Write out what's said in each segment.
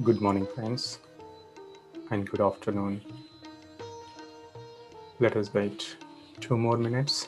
Good morning, friends, and good afternoon. Let us wait 2 more minutes.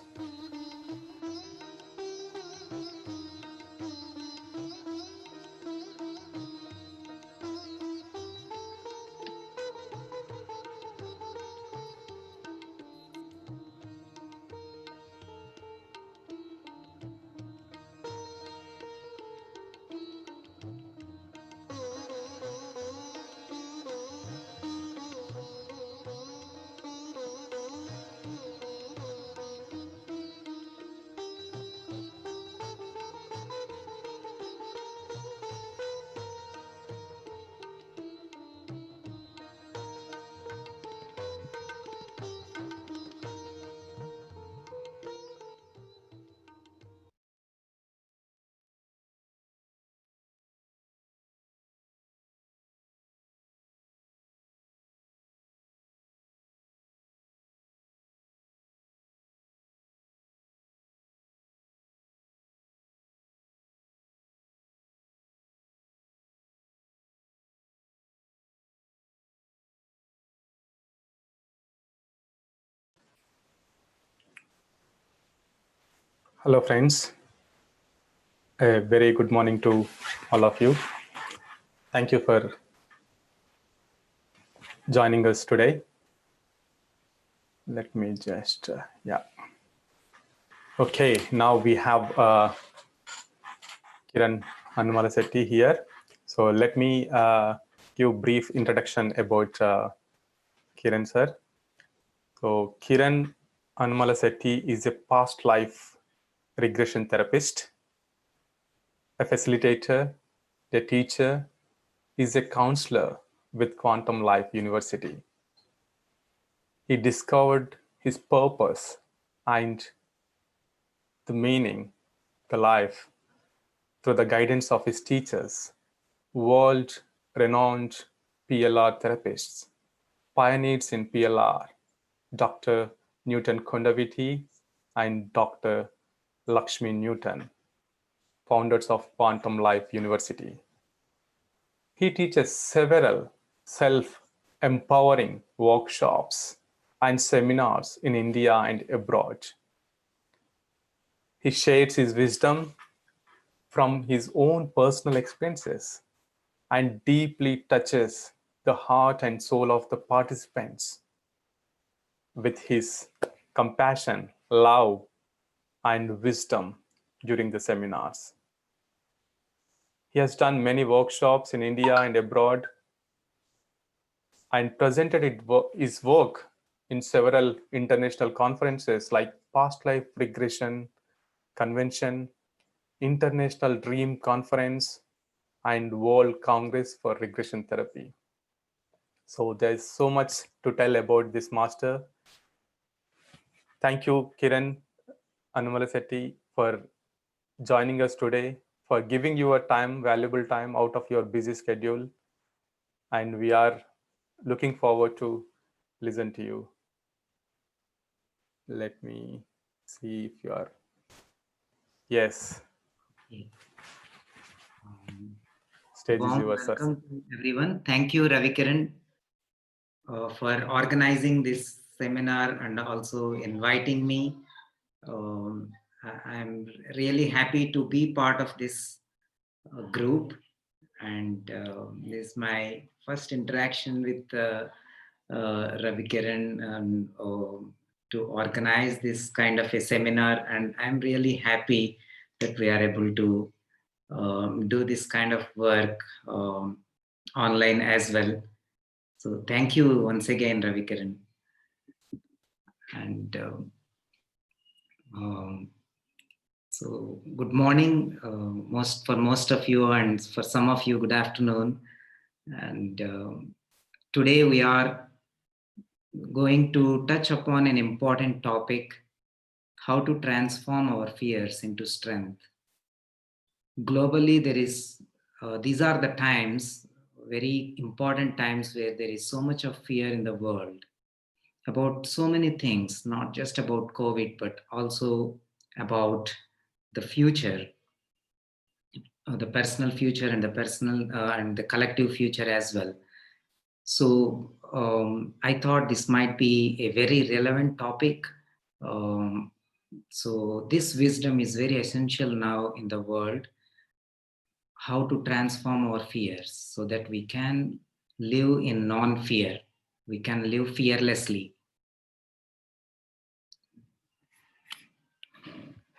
Hello, friends. A very good morning to all of you. Thank you for joining us today. Let me just, Okay, now we have Kiran Anumalasetty here. So let me give brief introduction about Kiran sir. So Kiran Anumalasetty is a past life regression therapist, a facilitator, a teacher, is a counselor with Quantum Life University. He discovered his purpose and the meaning, the life, through the guidance of his teachers, world-renowned PLR therapists, pioneers in PLR, Dr. Newton Kondaviti and Dr. Lakshmi Newton, founders of Quantum Life University. He teaches several self-empowering workshops and seminars in India and abroad. He shares his wisdom from his own personal experiences and deeply touches the heart and soul of the participants with his compassion, love, and wisdom during the seminars. He has done many workshops in India and abroad and presented his work in several international conferences like Past Life Regression Convention, International Dream Conference, and World Congress for Regression Therapy. So there's so much to tell about this master. Thank you, Kiran Anumalasetty, for joining us today, for giving your time, valuable time out of your busy schedule. And we are looking forward to listen to you. Let me see if you are. Yes. Stage is yours, sir. Welcome to everyone. Thank you, Ravi Kiran, for organizing this seminar and also inviting me. I'm really happy to be part of this group, and this is my first interaction with Ravi Kiran to organize this kind of a seminar, and I'm really happy that we are able to do this kind of work online as well. So thank you once again, Ravi Kiran. And so good morning, for most of you, and for some of you, good afternoon. And today we are going to touch upon an important topic: how to transform our fears into strength. Globally, there is these are the times, very important times, where there is so much of fear in the world about so many things, not just about COVID, but also about the future. the personal future and the personal and the collective future as well. So I thought this might be a very relevant topic. Um, so this wisdom is very essential now in the world, how to transform our fears so that we can live in non-fear. We can live fearlessly.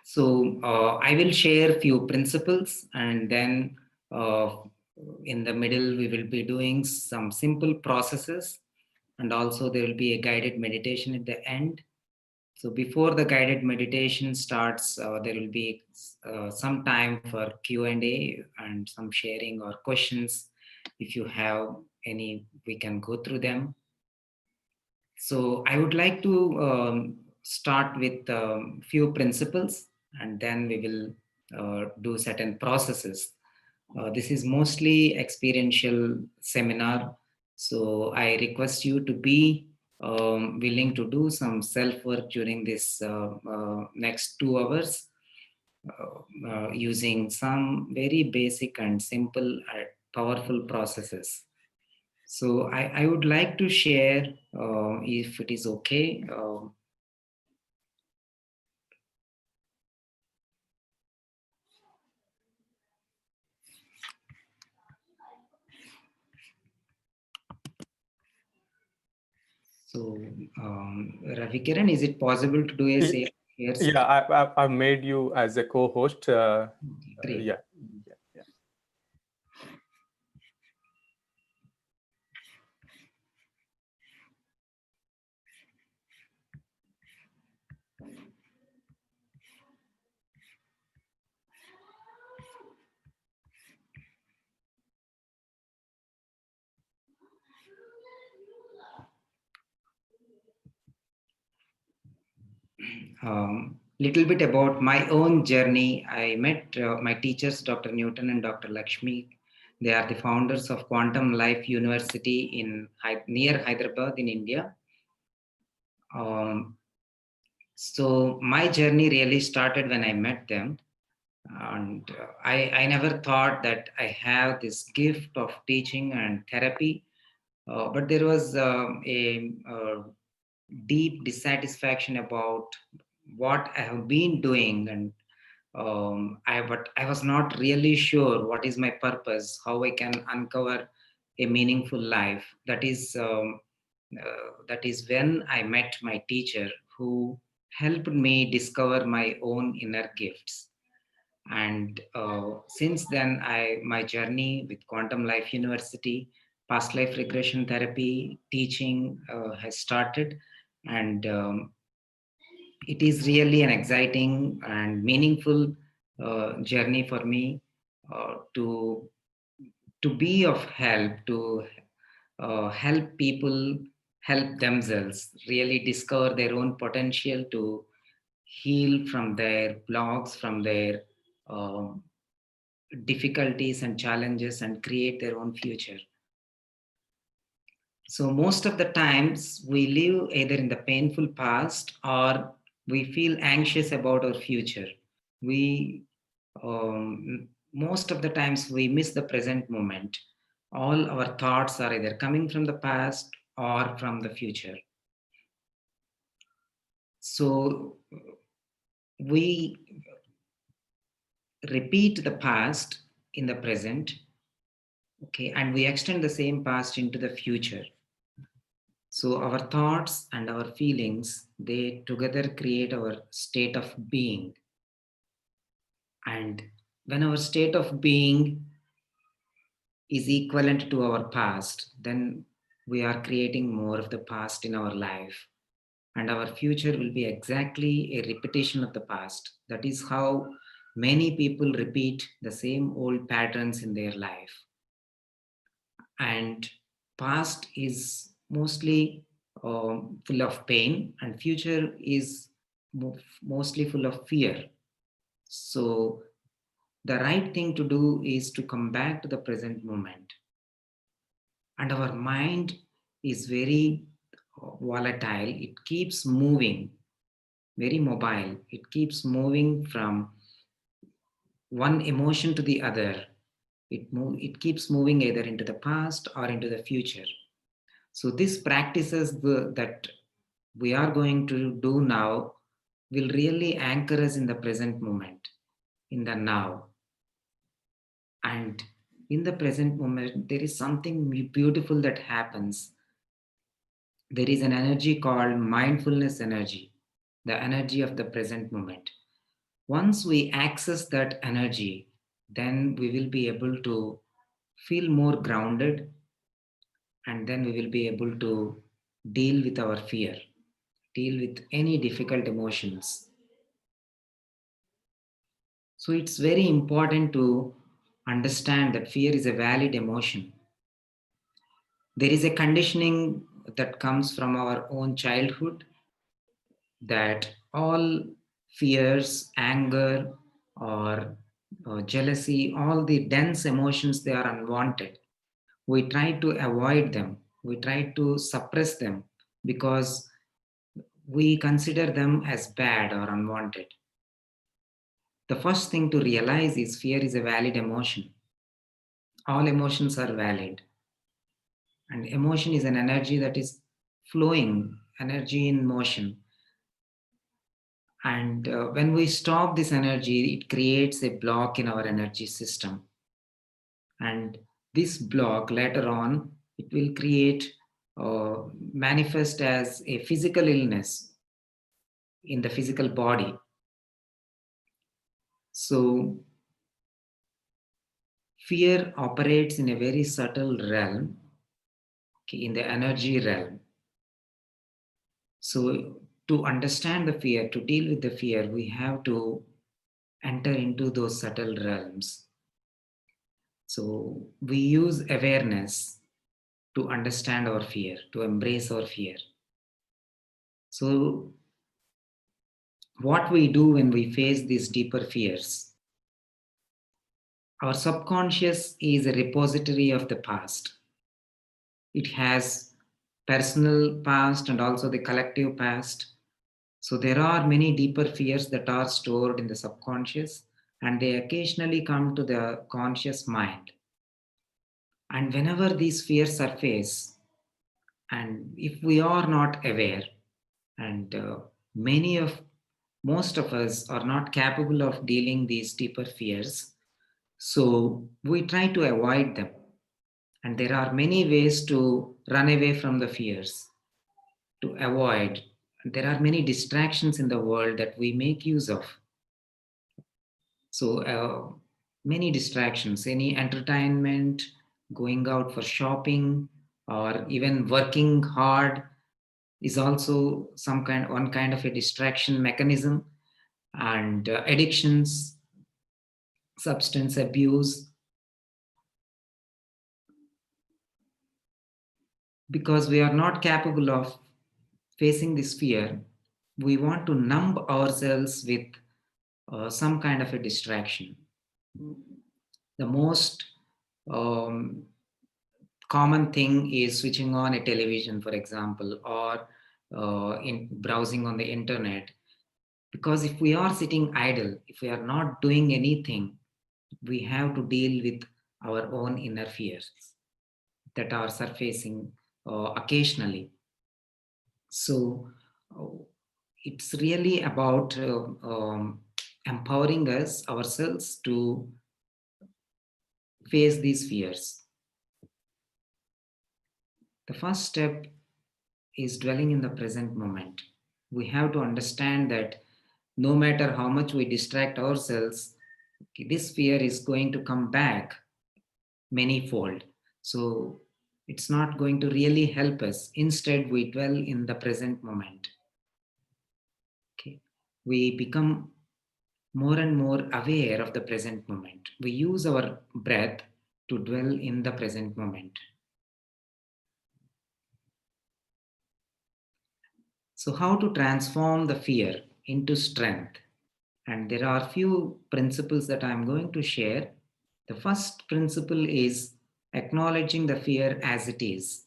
So I will share few principles, and then uh, in the middle we will be doing some simple processes, and also there will be a guided meditation at the end. So before the guided meditation starts, there will be some time for Q&A and some sharing or questions. If you have any, we can go through them. So I would like to start with few principles, and then we will do certain processes. This is mostly experiential seminar, so I request you to be willing to do some self work during this next 2 hours, using some very basic and simple powerful processes. So I would like to share, if it is okay. So Ravi Kiran, is it possible to do a share Yeah, screen? I've made you as a co-host. Great. Yeah. Little bit about my own journey. I met my teachers, Dr. Newton and Dr. Lakshmi. They are the founders of Quantum Life University in near Hyderabad in India. Um, so my journey really started when I met them, and I never thought that I have this gift of teaching and therapy. But there was a deep dissatisfaction about what I have been doing, and but I was not really sure what is my purpose, how I can uncover a meaningful life. That is when I met my teacher, who helped me discover my own inner gifts. And since then, my journey with Quantum Life University, past life regression therapy teaching has started, and it is really an exciting and meaningful journey for me to be of help, to help people help themselves really discover their own potential, to heal from their blocks, from their um, difficulties and challenges, and create their own future. So most of the times we live either in the painful past, or we feel anxious about our future. We Most of the times we miss the present moment. All our thoughts are either coming from the past or from the future. So we repeat the past in the present, okay, and we extend the same past into the future. So our thoughts and our feelings, they together create our state of being. And when our state of being is equivalent to our past, then we are creating more of the past in our life. And our future will be exactly a repetition of the past. That is how many people repeat the same old patterns in their life. And past is mostly full of pain, and future is mostly full of fear. So the right thing to do is to come back to the present moment. And our mind is very volatile, it keeps moving, very mobile, it keeps moving from one emotion to the other, it keeps moving either into the past or into the future. So this practices that we are going to do now will really anchor us in the present moment, in the now. And in the present moment, there is something beautiful that happens. There is an energy called mindfulness energy, the energy of the present moment. Once we access that energy, then we will be able to feel more grounded, and then we will be able to deal with our fear, deal with any difficult emotions. So it's very important to understand that fear is a valid emotion. There is a conditioning that comes from our own childhood that all fears, anger, or jealousy, all the dense emotions, they are unwanted. We try to avoid them, we try to suppress them because we consider them as bad or unwanted. The first thing to realize is fear is a valid emotion. All emotions are valid. And emotion is an energy that is flowing, energy in motion. And when we stop this energy, it creates a block in our energy system. And this block later on, it will create, manifest as a physical illness in the physical body. So fear operates in a very subtle realm, okay, in the energy realm. So to understand the fear, to deal with the fear, we have to enter into those subtle realms. So we use awareness to understand our fear, to embrace our fear. So what we do when we face these deeper fears, our subconscious is a repository of the past. It has personal past and also the collective past. So there are many deeper fears that are stored in the subconscious, and they occasionally come to the conscious mind. And whenever these fears surface, and if we are not aware, and many of most of us are not capable of dealing these deeper fears, so we try to avoid them. And there are many ways to run away from the fears, to avoid. There are many distractions in the world that we make use of. So many distractions, any entertainment, going out for shopping, or even working hard is also one kind of a distraction mechanism. And addictions, substance abuse, because we are not capable of facing this fear, we want to numb ourselves with some kind of a distraction. The most um, common thing is switching on a television, for example, or in browsing on the internet. Because if we are sitting idle, if we are not doing anything, we have to deal with our own inner fears that are surfacing occasionally. So it's really about empowering us ourselves to face these fears. The first step is dwelling in the present moment. We have to understand that no matter how much we distract ourselves, this fear is going to come back manyfold. So it's not going to really help us. Instead, we dwell in the present moment. Okay. We become more and more aware of the present moment. We use our breath to dwell in the present moment. So, how to transform the fear into strength? And there are few principles that I'm going to share. The first principle is acknowledging the fear as it is.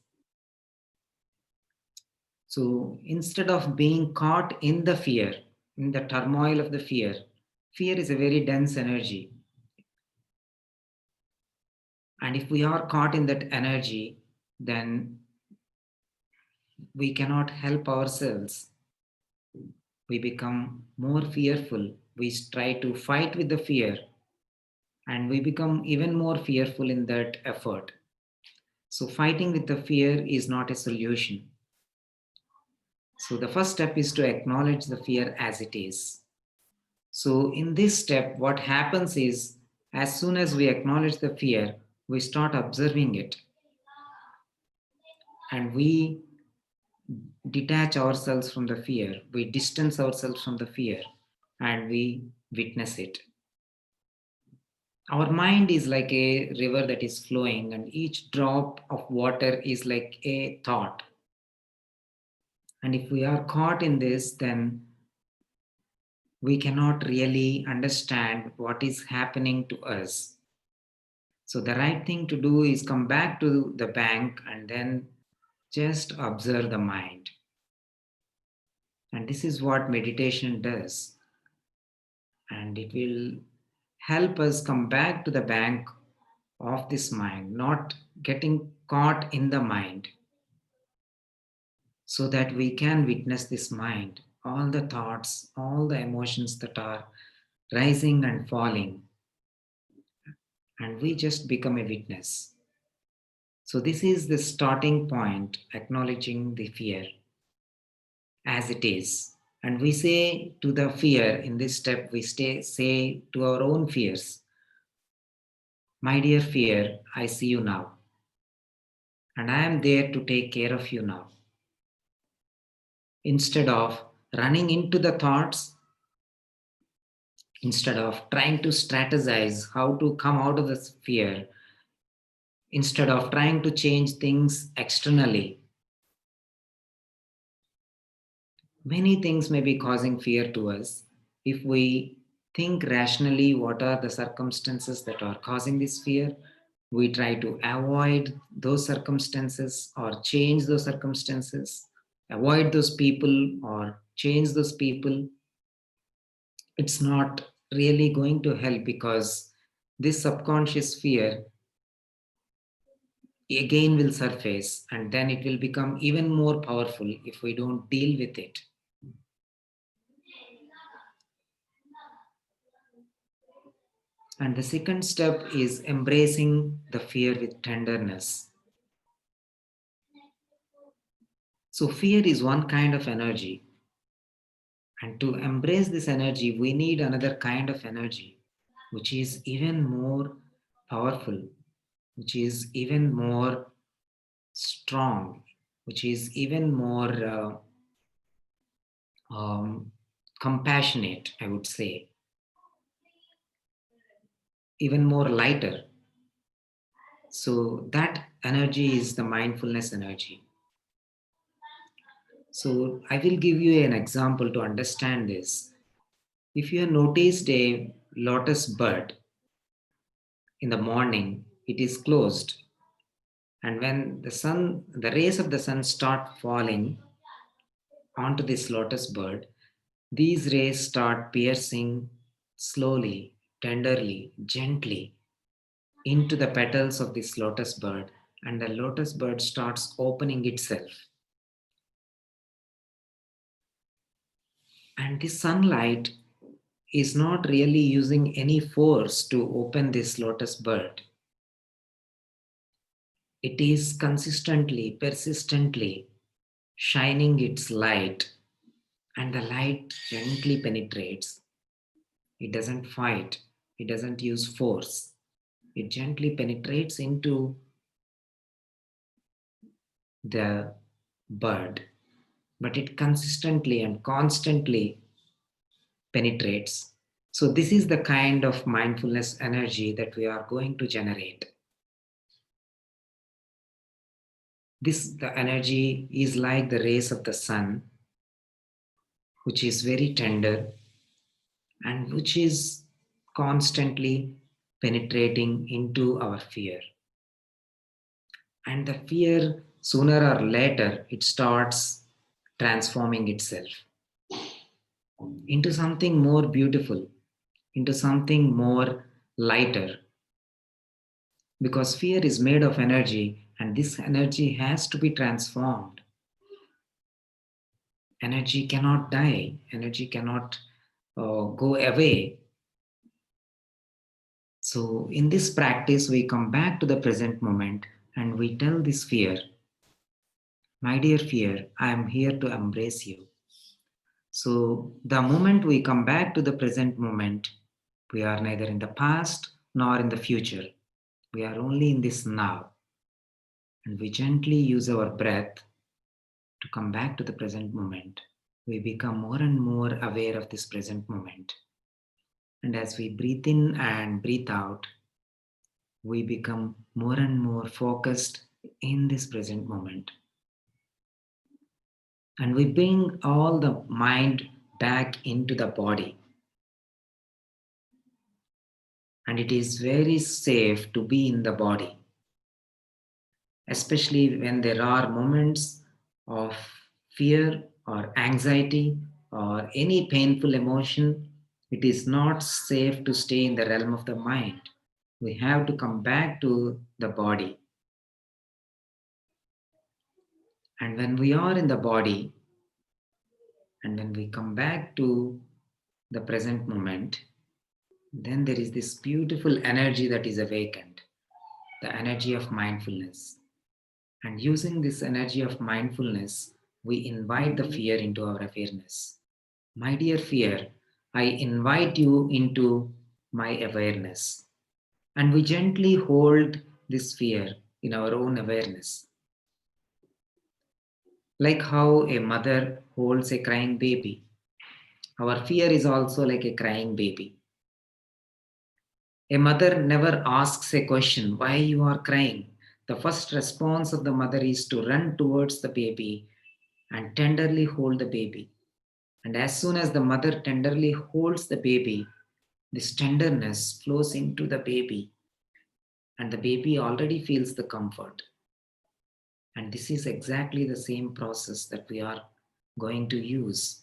So instead of being caught in the fear, in the turmoil of the fear, fear is a very dense energy. And if we are caught in that energy, then we cannot help ourselves. We become more fearful. We try to fight with the fear, and we become even more fearful in that effort. So, fighting with the fear is not a solution. So, the first step is to acknowledge the fear as it is. So, in this step, what happens is as soon as we acknowledge the fear, we start observing it and we detach ourselves from the fear, we distance ourselves from the fear, and we witness it. Our mind is like a river that is flowing, and each drop of water is like a thought. And if we are caught in this, then we cannot really understand what is happening to us. So, the right thing to do is come back to the bank and then just observe the mind. And this is what meditation does. And it will help us come back to the bank of this mind, not getting caught in the mind, so that we can witness this mind, all the thoughts, all the emotions that are rising and falling, and we just become a witness. So, this is the starting point, acknowledging the fear as it is. And we say to the fear in this step, say to our own fears, my dear fear, I see you now, and I am there to take care of you now. Instead of running into the thoughts, instead of trying to strategize how to come out of this fear, instead of trying to change things externally, many things may be causing fear to us. If we think rationally, what are the circumstances that are causing this fear? We try to avoid those circumstances or change those circumstances, avoid those people or change those people. It's not really going to help, because this subconscious fear again will surface, and then it will become even more powerful if we don't deal with it. And the second step is embracing the fear with tenderness. So, fear is one kind of energy. And to embrace this energy, we need another kind of energy, which is even more powerful, which is even more strong, which is even more compassionate, I would say, even more lighter. So, that energy is the mindfulness energy. So, I will give you an example to understand this. If you have noticed a lotus bud in the morning, it is closed. And when the rays of the sun start falling onto this lotus bud, these rays start piercing slowly, tenderly, gently into the petals of this lotus bud, and the lotus bud starts opening itself. And this sunlight is not really using any force to open this lotus bud. It is consistently, persistently shining its light, and the light gently penetrates. It doesn't fight, it doesn't use force. It gently penetrates into the bud, but it consistently and constantly penetrates. So, this is the kind of mindfulness energy that we are going to generate. The energy is like the rays of the sun, which is very tender and which is constantly penetrating into our fear. And the fear, sooner or later, it starts transforming itself into something more beautiful, into something more lighter. because fear is made of energy, and this energy has to be transformed. Energy cannot die, energy cannot go away. So, in this practice, we come back to the present moment and we tell this fear, my dear fear, I am here to embrace you. So, the moment we come back to the present moment, we are neither in the past nor in the future. We are only in this now. And we gently use our breath to come back to the present moment. We become more and more aware of this present moment. And as we breathe in and breathe out, we become more and more focused in this present moment. And we bring all the mind back into the body. And it is very safe to be in the body, especially when there are moments of fear or anxiety or any painful emotion. It is not safe to stay in the realm of the mind. We have to come back to the body. And when we are in the body, and when we come back to the present moment, then there is this beautiful energy that is awakened, the energy of mindfulness. And using this energy of mindfulness, we invite the fear into our awareness. My dear fear, I invite you into my awareness. And we gently hold this fear in our own awareness. Like how a mother holds a crying baby, our fear is also like a crying baby. A mother never asks a question, why you are crying? The first response of the mother is to run towards the baby and tenderly hold the baby. And as soon as the mother tenderly holds the baby, this tenderness flows into the baby, and the baby already feels the comfort. And this is exactly the same process that we are going to use.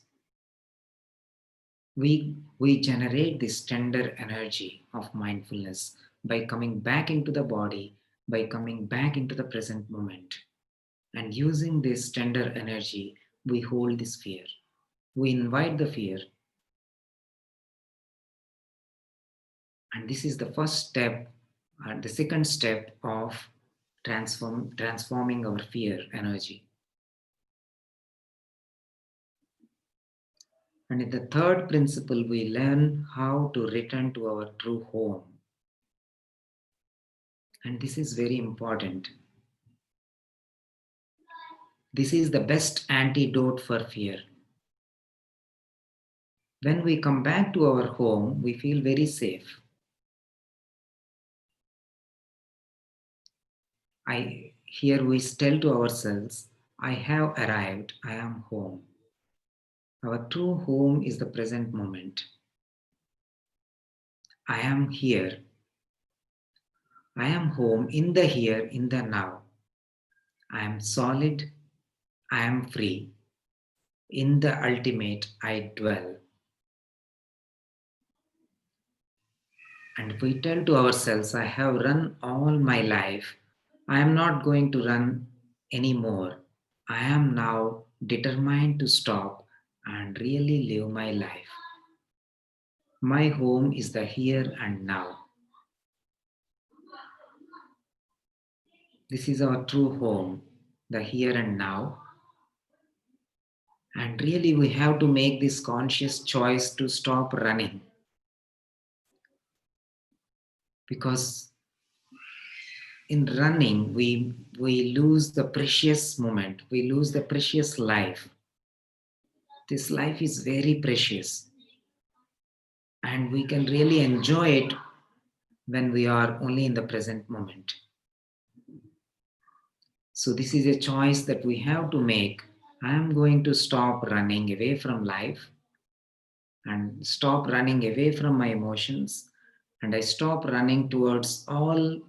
We generate this tender energy of mindfulness by coming back into the body, by coming back into the present moment. And using this tender energy, we hold this fear. We invite the fear. And this is the first step, and the second step of transforming our fear energy. And in the third principle, we learn how to return to our true home. And this is very important. This is the best antidote for fear. When we come back to our home, we feel very safe. Here we tell to ourselves, I have arrived, I am home. Our true home is the present moment. I am here. I am home in the here, in the now. I am solid. I am free. In the ultimate, I dwell. And we tell to ourselves, I have run all my life. I am not going to run anymore. I am now determined to stop and really live my life. My home is the here and now. This is our true home, the here and now. And really, we have to make this conscious choice to stop running. Because in running, we lose the precious moment, we lose the precious life. This life is very precious. And we can really enjoy it when we are only in the present moment. So, this is a choice that we have to make. I am going to stop running away from life and stop running away from my emotions, and I stop running towards all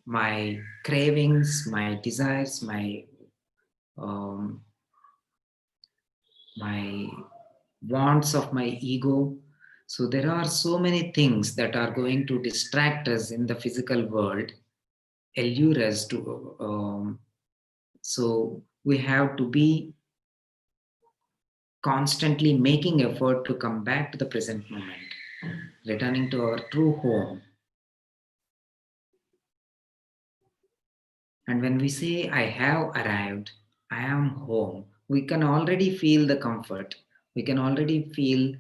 my cravings, my desires, my wants of my ego. So there are so many things that are going to distract us in the physical world, allure us to. So we have to be constantly making effort to come back to the present moment, returning to our true home. And when we say, I have arrived, I am home, we can already feel the comfort. We can already feel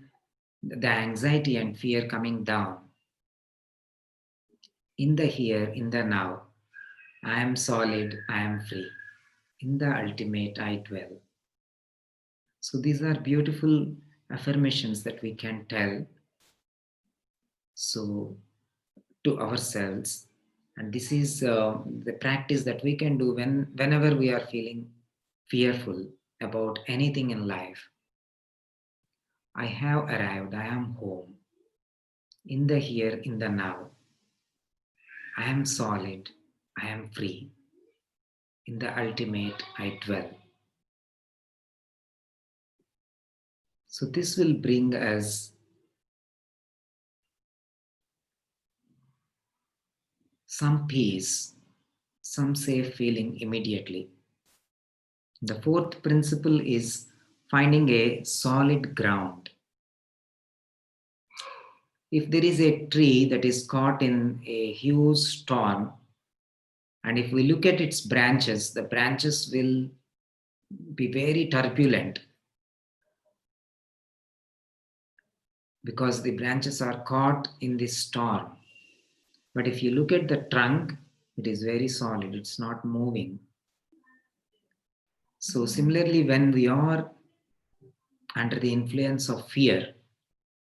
the anxiety and fear coming down. In the here, in the now, I am solid, I am free. In the ultimate, I dwell. So these are beautiful affirmations that we can tell so to ourselves. And this is the practice that we can do whenever we are feeling fearful about anything in life. I have arrived, I am home. In the here, in the now, I am solid, I am free. In the ultimate, I dwell. So this will bring us some peace, some safe feeling immediately. The fourth principle is finding a solid ground. If there is a tree that is caught in a huge storm, and if we look at its branches, the branches will be very turbulent because the branches are caught in this storm. But if you look at the trunk, it is very solid, it's not moving. So, similarly, when we are under the influence of fear,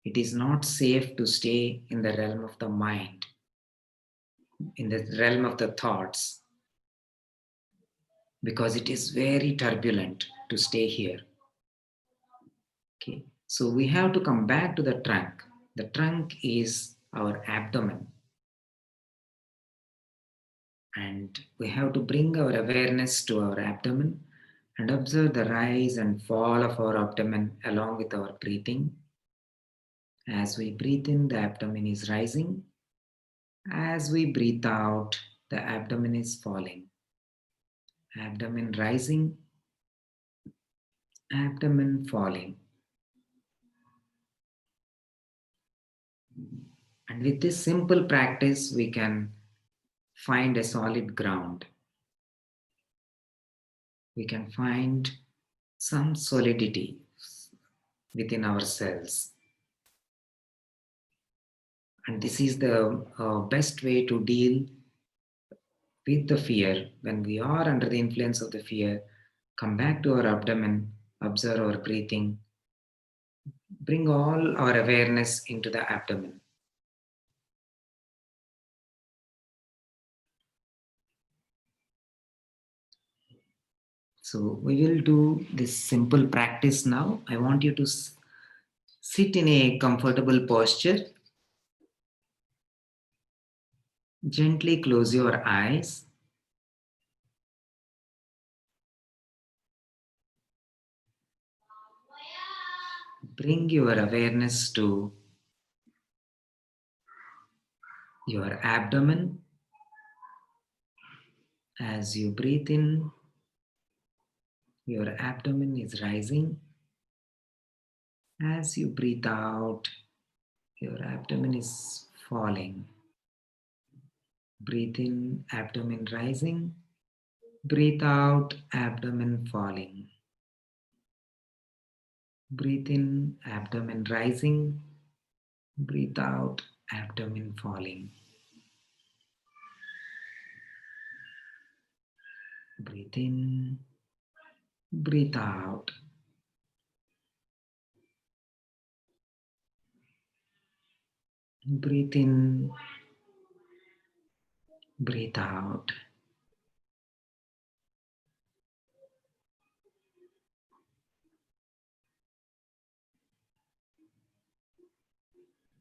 it is not safe to stay in the realm of the mind, in the realm of the thoughts, because it is very turbulent to stay here. Okay, so we have to come back to the trunk. The trunk is our abdomen, and we have to bring our awareness to our abdomen and observe the rise and fall of our abdomen along with our breathing. As we breathe in, the abdomen is rising. As we breathe out, the abdomen is falling. Abdomen rising, abdomen falling. And with this simple practice, we can find a solid ground. We can find some solidity within ourselves. And this is the best way to deal with the fear. When we are under the influence of the fear, come back to our abdomen, observe our breathing, bring all our awareness into the abdomen. So we will do this simple practice now. I want you to sit in a comfortable posture. Gently close your eyes. Bring your awareness to your abdomen. As you breathe in, your abdomen is rising. As you breathe out, your abdomen is falling. Breathe in, abdomen rising. Breathe out, abdomen falling. Breathe in, abdomen rising. Breathe out, abdomen falling. Breathe in, breathe out. Breathe in, breathe out.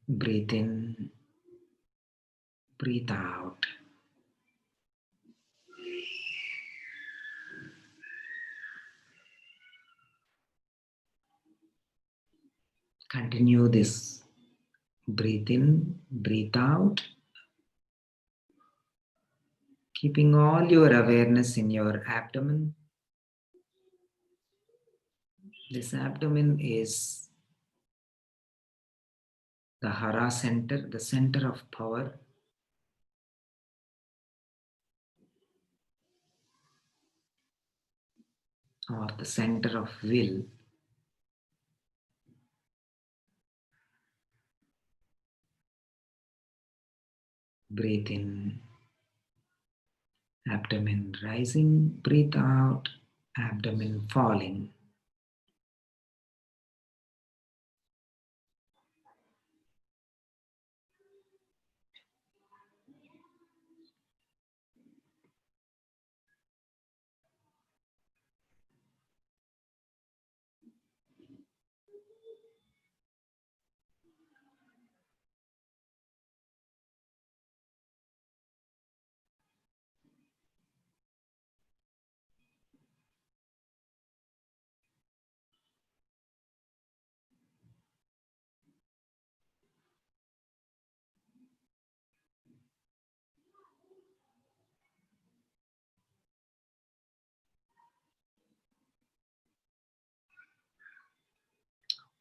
Breathe in, breathe out. Continue this Breathe in, breathe out, keeping all your awareness in your abdomen. This abdomen is the Hara center, the center of power. Or the center of will. Breathe in, abdomen rising, breathe out, abdomen falling.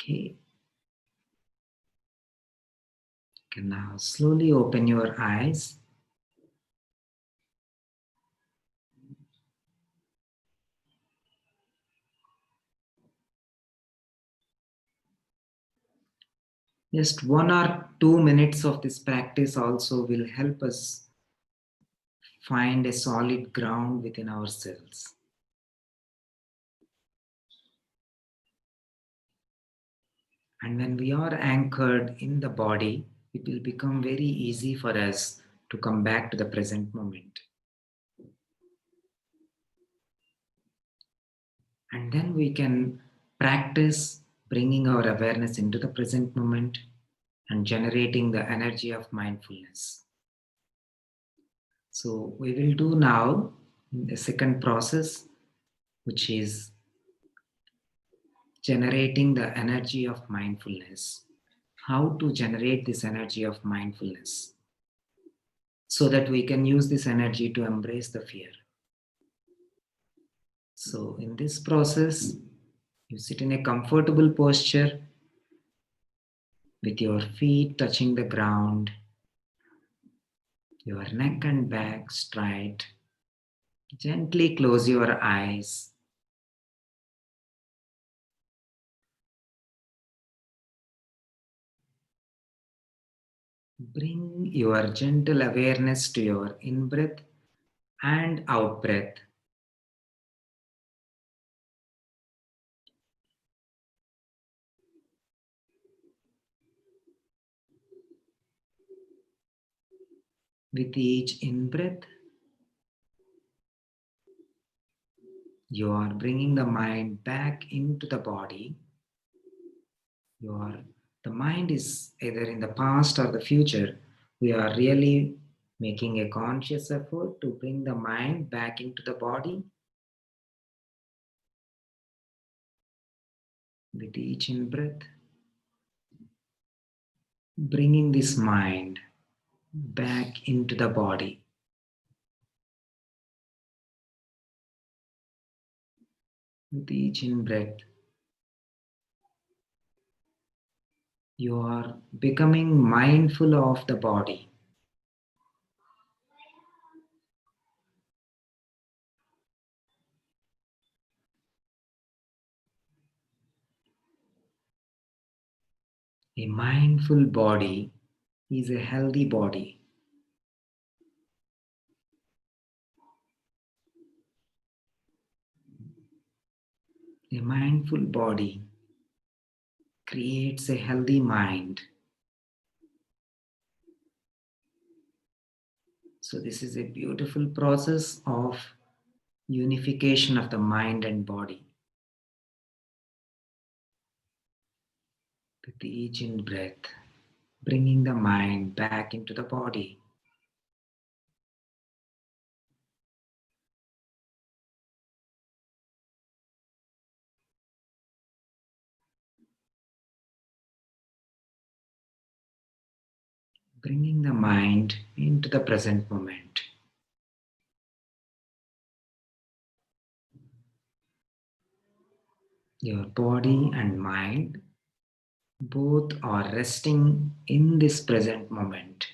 Okay. You can now slowly open your eyes. Just 1 or 2 minutes of this practice also will help us find a solid ground within ourselves. And when we are anchored in the body, it will become very easy for us to come back to the present moment. And then we can practice bringing our awareness into the present moment and generating the energy of mindfulness. So we will do now the second process, which is generating the energy of mindfulness. How to generate this energy of mindfulness so that we can use this energy to embrace the fear. So in this process, you sit in a comfortable posture with your feet touching the ground, your neck and back straight. Gently close your eyes. Bring your gentle awareness to your in-breath and out-breath. With each in-breath, you are bringing the mind back into the body. The mind is either in the past or the future. We are really making a conscious effort to bring the mind back into the body. With each in-breath, bringing this mind back into the body. With each in-breath, you are becoming mindful of the body. A mindful body is a healthy body. A mindful body creates a healthy mind. So this is a beautiful process of unification of the mind and body. With each in-breath, bringing the mind back into the body. bringing the mind into the present moment. Your body and mind both are resting in this present moment.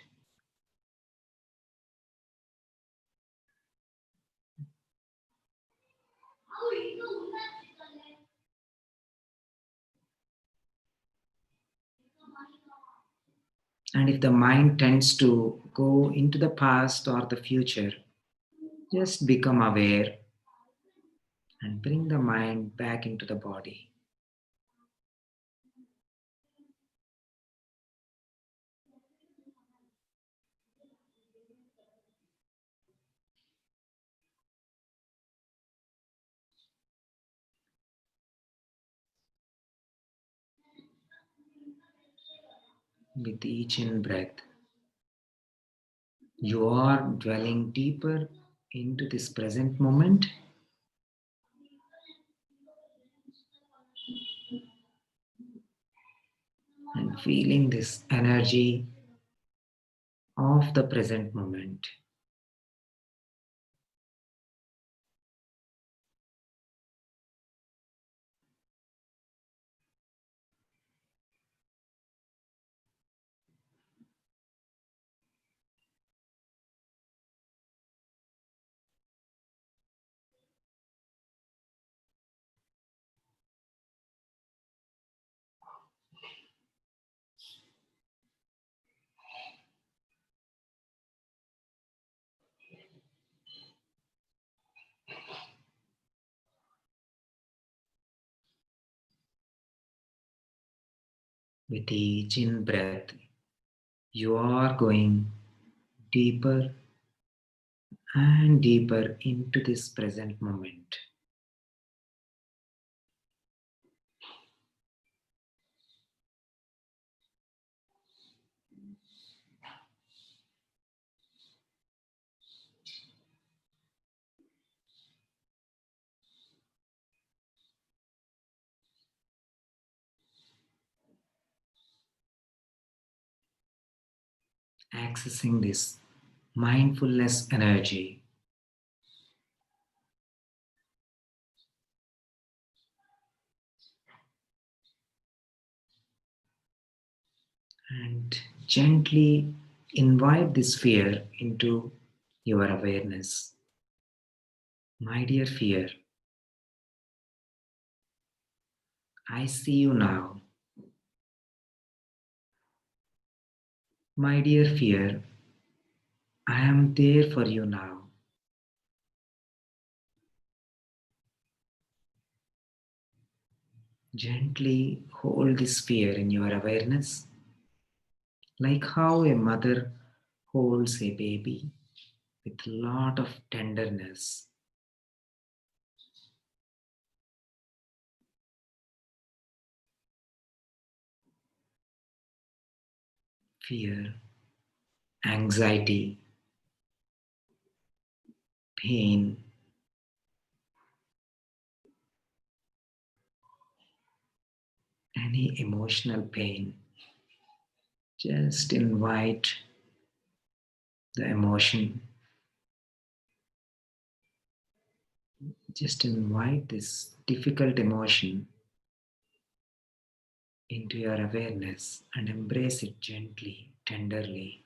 And if the mind tends to go into the past or the future, just become aware and bring the mind back into the body. With each in breath, you are dwelling deeper into this present moment and feeling this energy of the present moment. With each in breath, you are going deeper and deeper into this present moment. Accessing this mindfulness energy and gently invite this fear into your awareness. My dear fear, I see you now. My dear fear, I am there for you now. Gently hold this fear in your awareness, like how a mother holds a baby with a lot of tenderness. Fear, anxiety, pain, any emotional pain. Just invite the emotion. Just invite this difficult emotion into your awareness and embrace it gently, tenderly,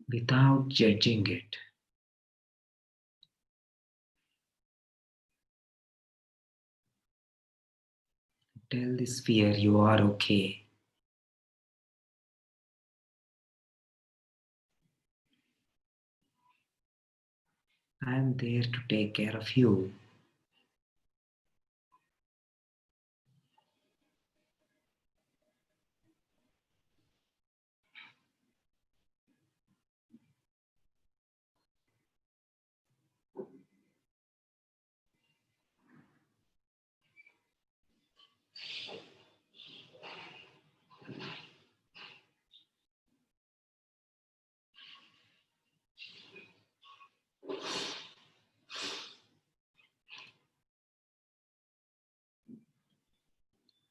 without judging it. Tell this fear you are okay. I am there to take care of you.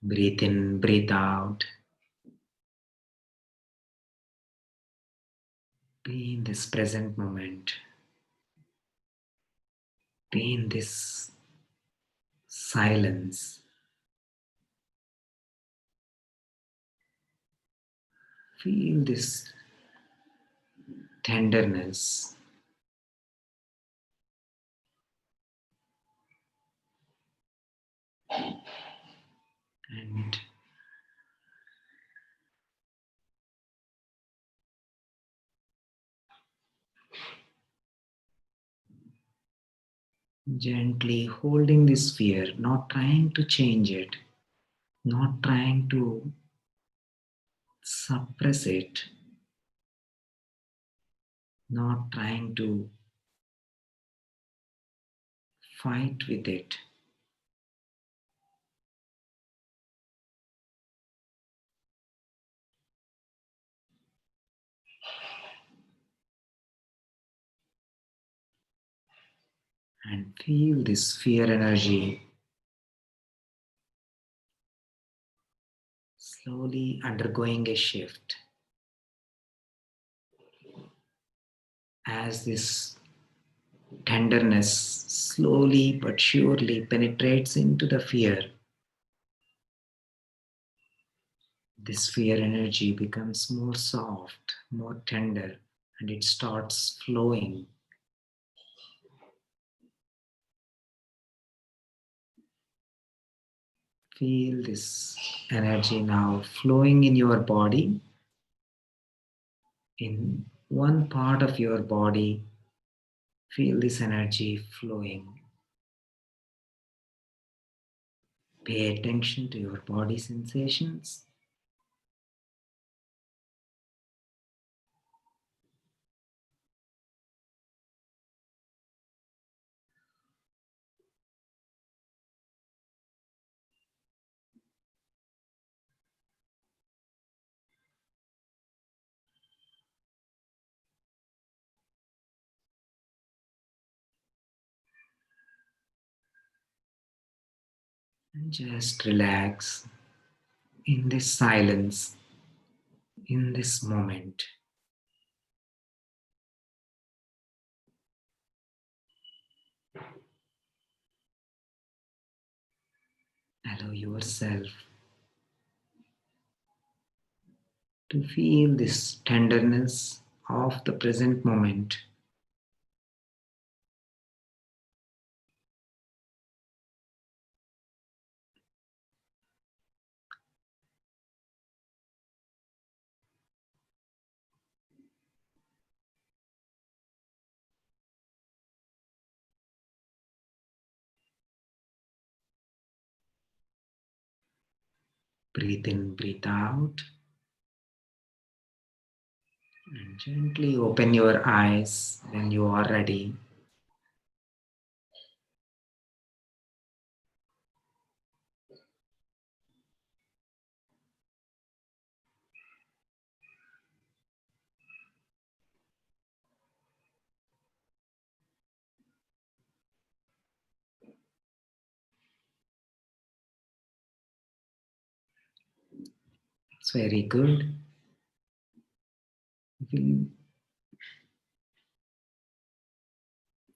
Breathe in, breathe out. Be in this present moment. Be in this silence. Feel this tenderness. And gently holding this fear, not trying to change it, not trying to suppress it, not trying to fight with it. And feel this fear energy slowly undergoing a shift as this tenderness slowly but surely penetrates into the fear. This fear energy becomes more soft, more tender, and it starts flowing. Feel this energy now flowing in your body. In one part of your body, feel this energy flowing. Pay attention to your body sensations. And just relax in this silence, in this moment. Allow yourself to feel this tenderness of the present moment. Breathe in, breathe out, and gently open your eyes when you are ready. It's very good. We'll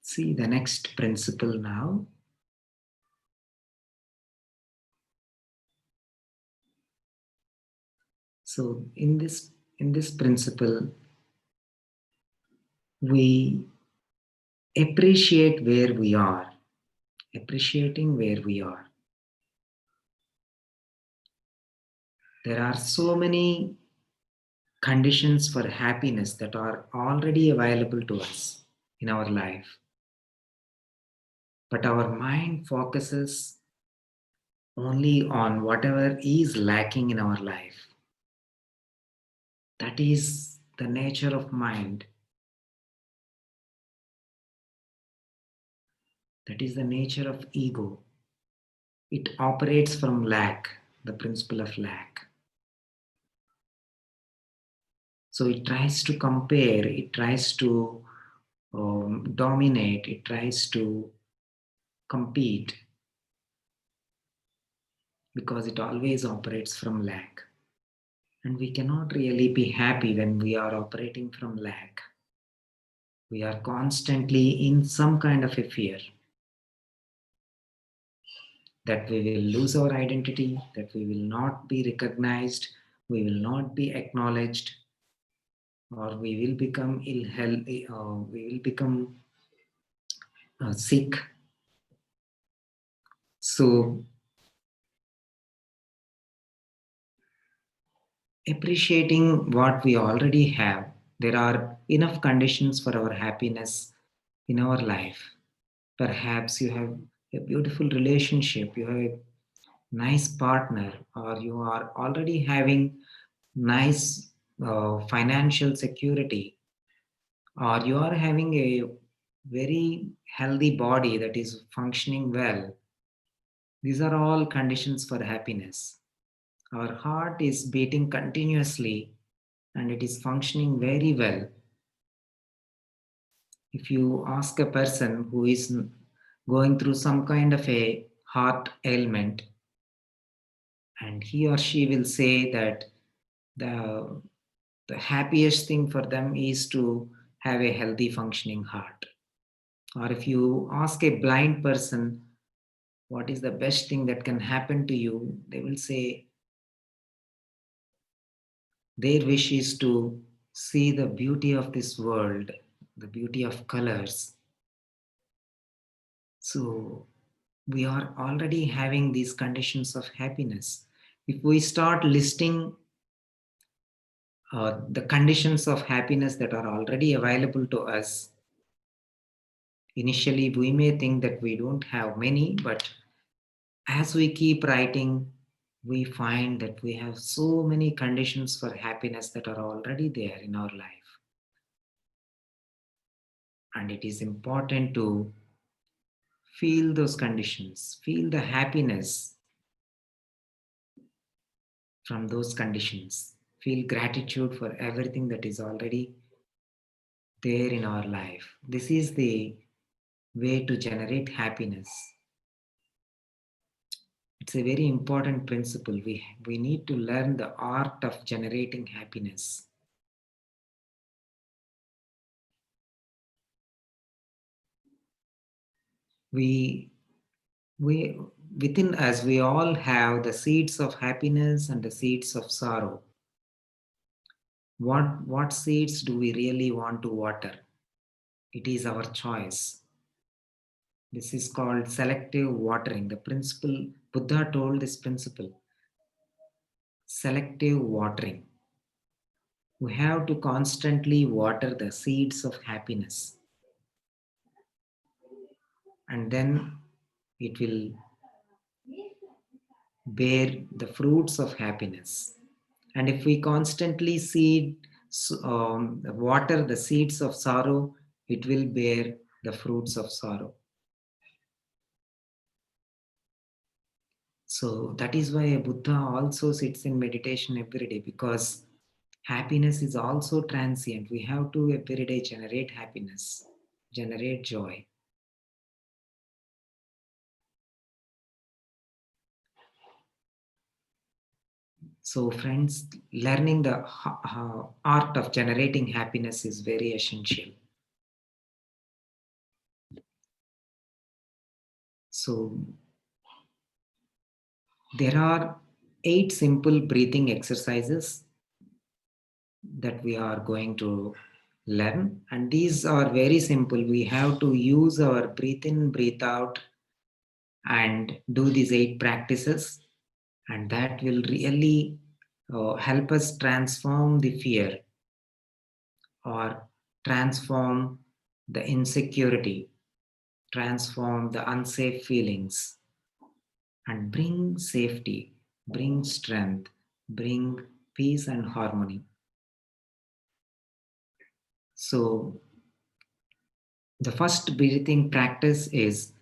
see the next principle now. So in this principle, we appreciate where we are, appreciating where we are. There are so many conditions for happiness that are already available to us in our life. But our mind focuses only on whatever is lacking in our life. That is the nature of mind. That is the nature of ego. It operates from lack, the principle of lack. So it tries to compare, it tries to dominate, it tries to compete because it always operates from lack. And we cannot really be happy when we are operating from lack. We are constantly in some kind of a fear that we will lose our identity, that we will not be recognized, we will not be acknowledged, or we will become ill health, we will become sick. So, appreciating what we already have, there are enough conditions for our happiness in our life. Perhaps you have a beautiful relationship, you have a nice partner, or you are already having nice financial security, or you are having a very healthy body that is functioning well. These are all conditions for happiness. Our heart is beating continuously and it is functioning very well. If you ask a person who is going through some kind of a heart ailment, and he or she will say that the, the happiest thing for them is to have a healthy functioning heart. Or if you ask a blind person what is the best thing that can happen to you, they will say their wish is to see the beauty of this world, the beauty of colors. So we are already having these conditions of happiness. If we start listing the conditions of happiness that are already available to us, initially we may think that we don't have many, but as we keep writing, we find that we have so many conditions for happiness that are already there in our life. And it is important to feel those conditions, feel the happiness from those conditions, feel gratitude for everything that is already there in our life. This is the way to generate happiness. It's a very important principle. We need to learn the art of generating happiness. We, we, within us, we all have the seeds of happiness and the seeds of sorrow. What seeds do we really want to water? It is our choice. This is called selective watering. The principle, Buddha told this principle, selective watering. We have to constantly water the seeds of happiness. And then it will bear the fruits of happiness. And if we constantly water the seeds of sorrow, it will bear the fruits of sorrow. So that is why a Buddha also sits in meditation every day, because happiness is also transient. We have to every day generate happiness, generate joy. So, friends, learning the art of generating happiness is very essential. So, there are 8 simple breathing exercises that we are going to learn, and these are very simple. We have to use our breathe in, breathe out, and do these 8 practices, and that will really help us transform the fear or transform the insecurity, transform the unsafe feelings, and bring safety, bring strength, bring peace and harmony. So, the first breathing practice is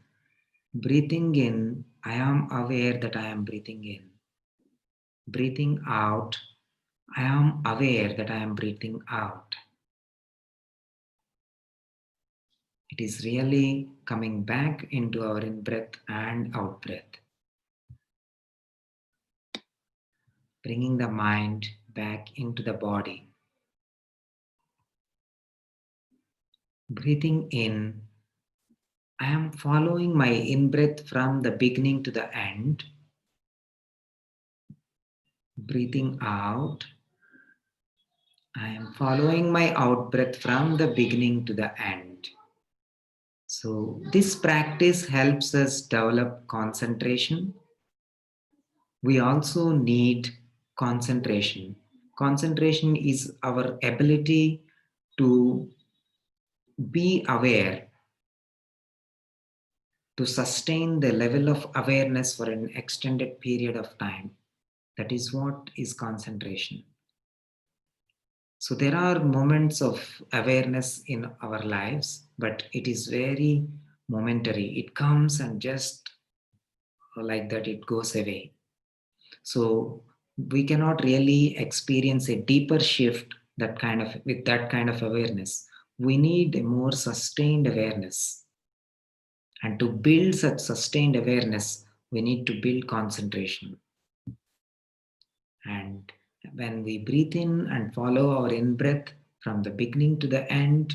breathing in, I am aware that I am breathing in. Breathing out, I am aware that I am breathing out. It is really coming back into our in breath and out breath. Bringing the mind back into the body. Breathing in, I am following my in-breath from the beginning to the end. Breathing out, I am following my out-breath from the beginning to the end. So this practice helps us develop concentration. We also need concentration. Concentration is our ability to be aware, to sustain the level of awareness for an extended period of time. That is what is concentration. So there are moments of awareness in our lives, but it is very momentary. It comes and just like that, it goes away. So we cannot really experience a deeper shift with that kind of awareness. We need a more sustained awareness. And to build such sustained awareness, we need to build concentration. And when we breathe in and follow our in-breath from the beginning to the end,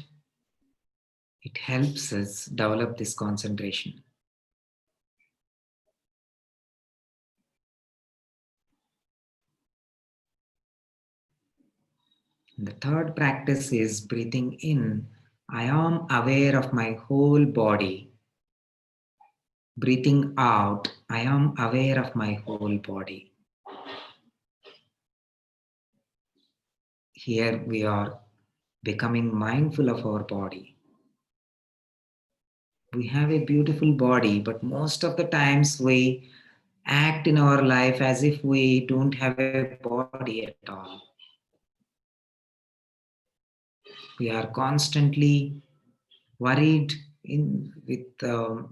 it helps us develop this concentration. The third practice is breathing in. I am aware of my whole body. Breathing out, I am aware of my whole body. Here we are becoming mindful of our body. We have a beautiful body, but most of the times we act in our life as if we don't have a body at all. We are constantly worried with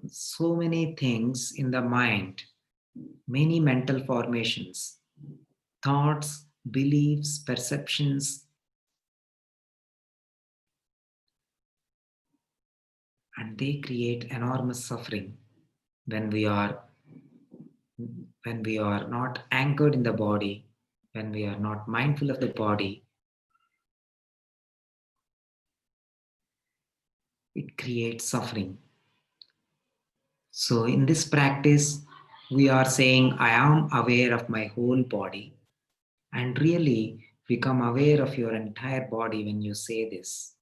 so many things in the mind, many mental formations, thoughts, beliefs, perceptions, and they create enormous suffering when we are not anchored in the body, when we are not mindful of the body. It creates suffering. So in this practice, we are saying, I am aware of my whole body, and really become aware of your entire body when you say this.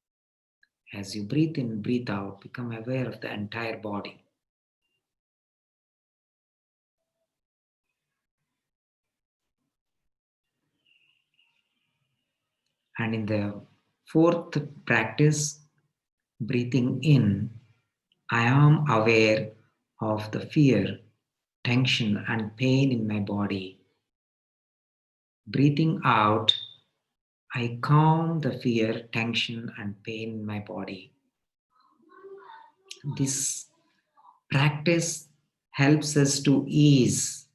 As you breathe in, breathe out, become aware of the entire body. And in the fourth practice, breathing in, I am aware of the fear, tension, and pain in my body. Breathing out, I calm the fear, tension, and pain in my body. This practice helps us to ease,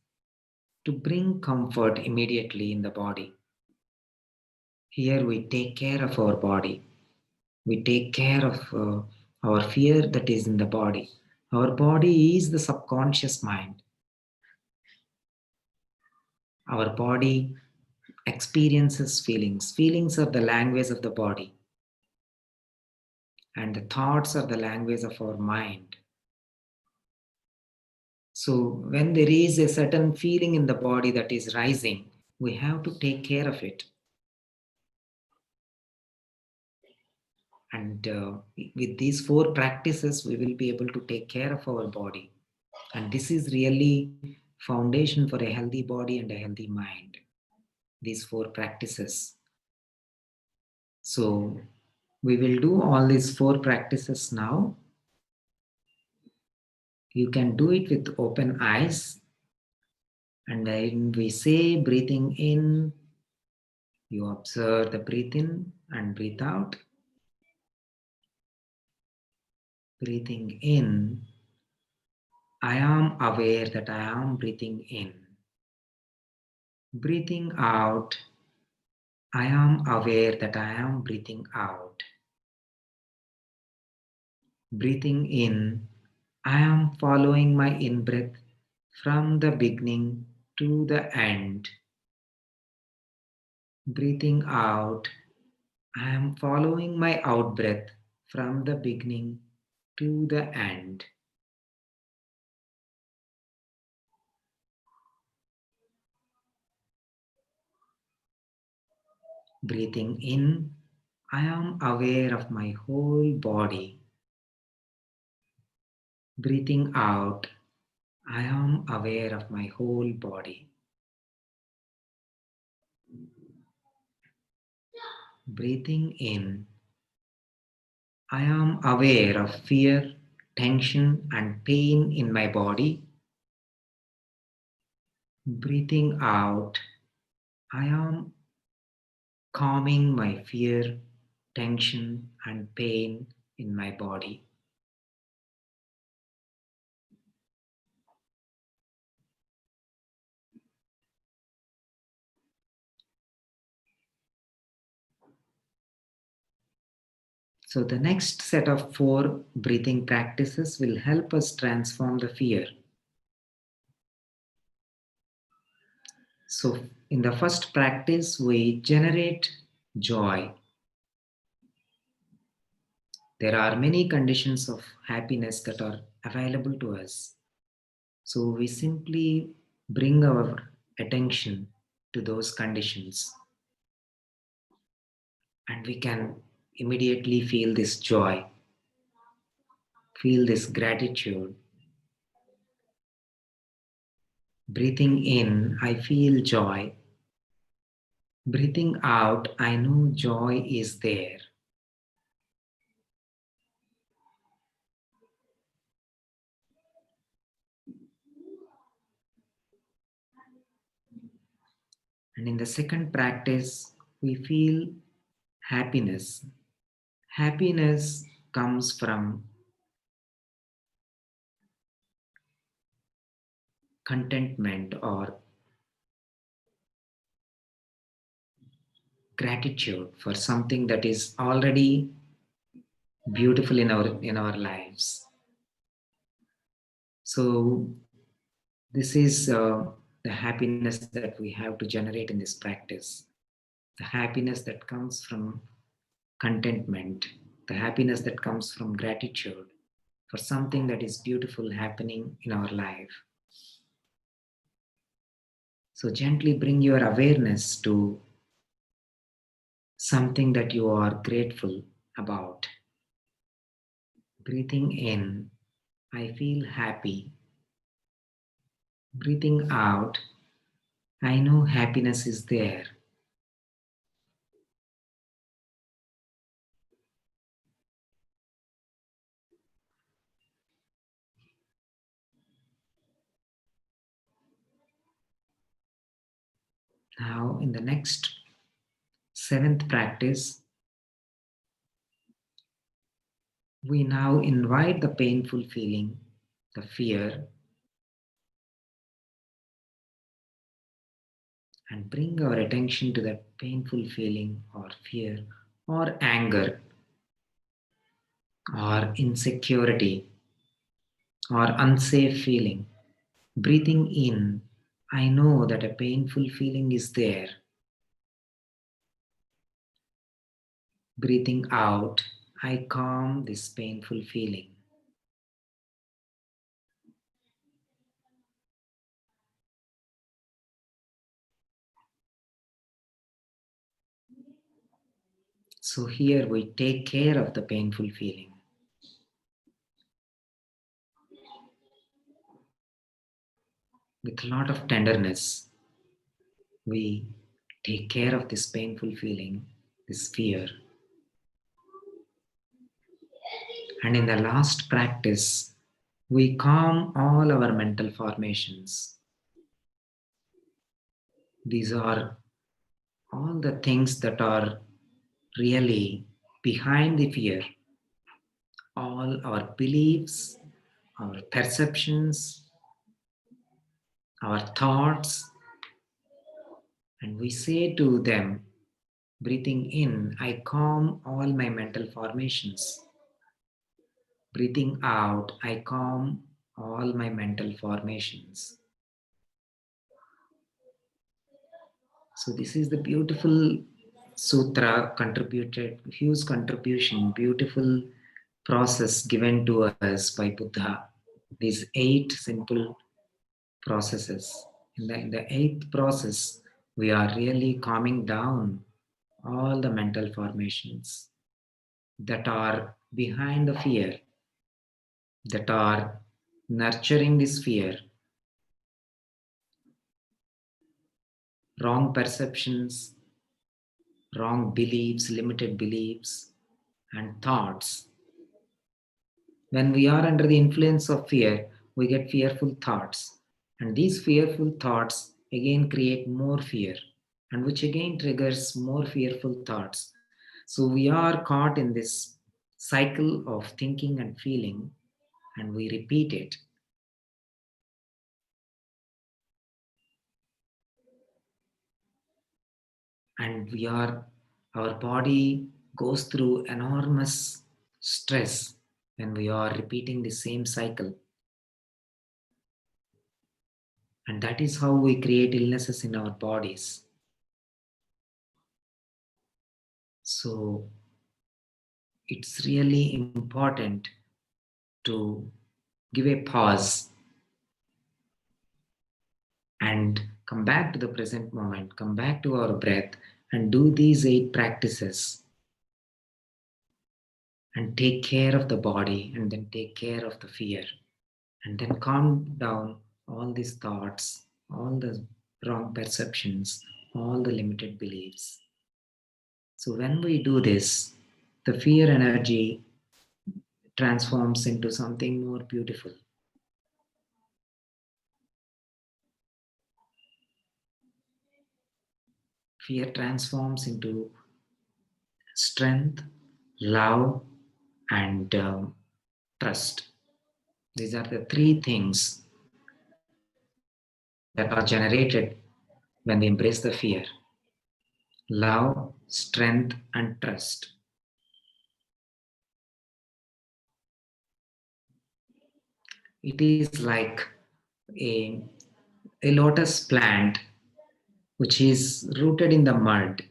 to bring comfort immediately in the body. Here we take care of our body. We take care of our fear that is in the body. Our body is the subconscious mind. Our body experiences feelings. Feelings are the language of the body. And the thoughts are the language of our mind. So when there is a certain feeling in the body that is rising, we have to take care of it. And with these four practices, we will be able to take care of our body. And this is really foundation for a healthy body and a healthy mind. These four practices. So we will do all these four practices now. You can do it with open eyes. And then we say breathing in, you observe the breathe in and breathe out. Breathing in, I am aware that I am breathing in. Breathing out, I am aware that I am breathing out. Breathing in, I am following my in-breath from the beginning to the end. Breathing out, I am following my out-breath from the beginning to the end. Breathing in, I am aware of my whole body. Breathing out, I am aware of my whole body. Breathing in, I am aware of fear, tension, and pain in my body. Breathing out, I am calming my fear, tension, and pain in my body. So, the next set of 4 breathing practices will help us transform the fear. So, in the first practice, we generate joy. There are many conditions of happiness that are available to us. So, we simply bring our attention to those conditions and we can immediately feel this joy, feel this gratitude. Breathing in, I feel joy. Breathing out, I know joy is there. And in the second practice, we feel happiness. Happiness comes from contentment or gratitude for something that is already beautiful in our lives. So this is the happiness that we have to generate in this practice. The happiness that comes from contentment, the happiness that comes from gratitude for something that is beautiful happening in our life. So gently bring your awareness to something that you are grateful about. Breathing in, I feel happy. Breathing out, I know happiness is there. Now, in the next 7th practice, we now invite the painful feeling, the fear, and bring our attention to that painful feeling or fear or anger or insecurity or unsafe feeling. Breathing in, I know that a painful feeling is there. Breathing out, I calm this painful feeling. So here we take care of the painful feeling. With a lot of tenderness, we take care of this painful feeling, this fear. And in the last practice, we calm all our mental formations. These are all the things that are really behind the fear. All our beliefs, our perceptions, our thoughts, and we say to them, breathing in, I calm all my mental formations. Breathing out, I calm all my mental formations. So this is the beautiful sutra contributed, huge contribution, beautiful process given to us by Buddha. These 8 simple processes. In the 8th process, we are really calming down all the mental formations that are behind the fear, that are nurturing this fear, wrong perceptions, wrong beliefs, limited beliefs, and thoughts. When we are under the influence of fear, we get fearful thoughts. And these fearful thoughts again create more fear, and which again triggers more fearful thoughts. So we are caught in this cycle of thinking and feeling, and we repeat it. And our body goes through enormous stress when we are repeating the same cycle. And that is how we create illnesses in our bodies. So it's really important to give a pause and come back to the present moment, come back to our breath, and do these 8 practices and take care of the body and then take care of the fear. And then calm down all these thoughts, all the wrong perceptions, all the limited beliefs. So when we do this, the fear energy transforms into something more beautiful. Fear transforms into strength, love, and trust. These are the 3 things that are generated when we embrace the fear: love, strength, and trust. It is like a, a lotus plant which is rooted in the mud,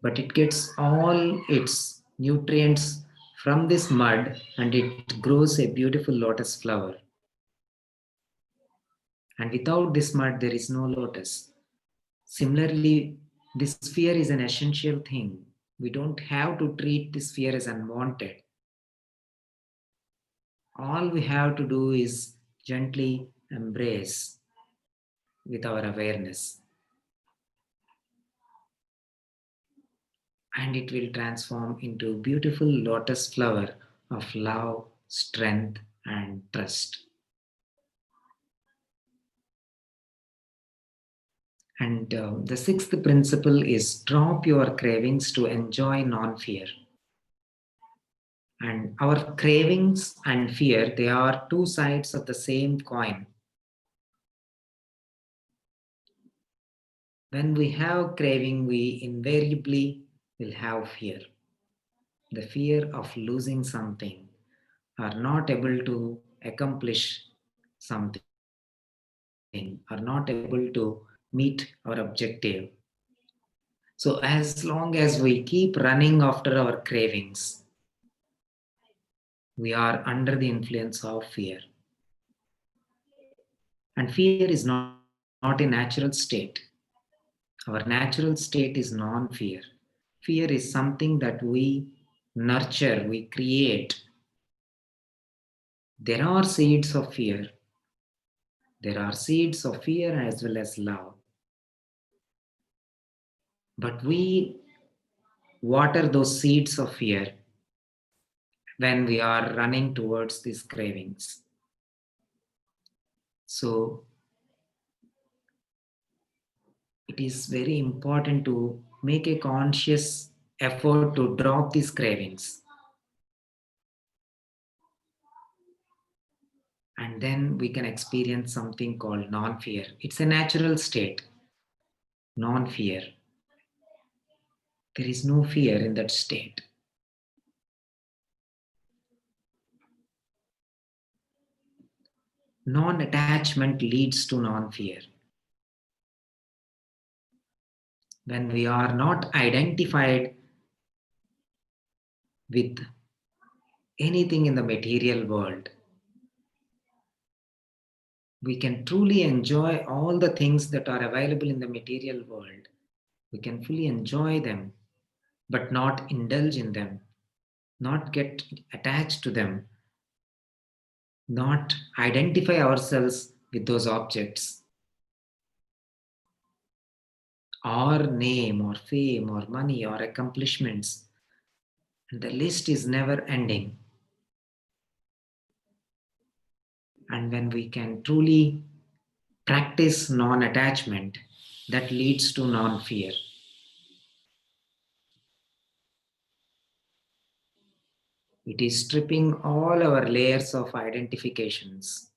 but it gets all its nutrients from this mud and it grows a beautiful lotus flower. And without this mud, there is no lotus. Similarly, this fear is an essential thing. We don't have to treat this fear as unwanted. All we have to do is gently embrace with our awareness, and it will transform into a beautiful lotus flower of love, strength, and trust. And the 6th principle is drop your cravings to enjoy non-fear. And our cravings and fear, they are 2 sides of the same coin. When we have craving, we invariably will have fear. The fear of losing something or not able to accomplish something or not able to meet our objective. So as long as we keep running after our cravings, we are under the influence of fear. And fear is not a natural state. Our natural state is non-fear. Fear is something that we nurture, we create. There are seeds of fear. There are seeds of fear as well as love. But we water those seeds of fear when we are running towards these cravings. So it is very important to make a conscious effort to drop these cravings. And then we can experience something called non-fear. It's a natural state, non-fear. There is no fear in that state. Non-attachment leads to non-fear. When we are not identified with anything in the material world. We can truly enjoy all the things that are available in the material world. We can fully enjoy them, but not indulge in them, not get attached to them, not identify ourselves with those objects, or name, or fame, or money, or accomplishments. And the list is never ending. And when we can truly practice non attachment, that leads to non fear. It is stripping all our layers of identifications.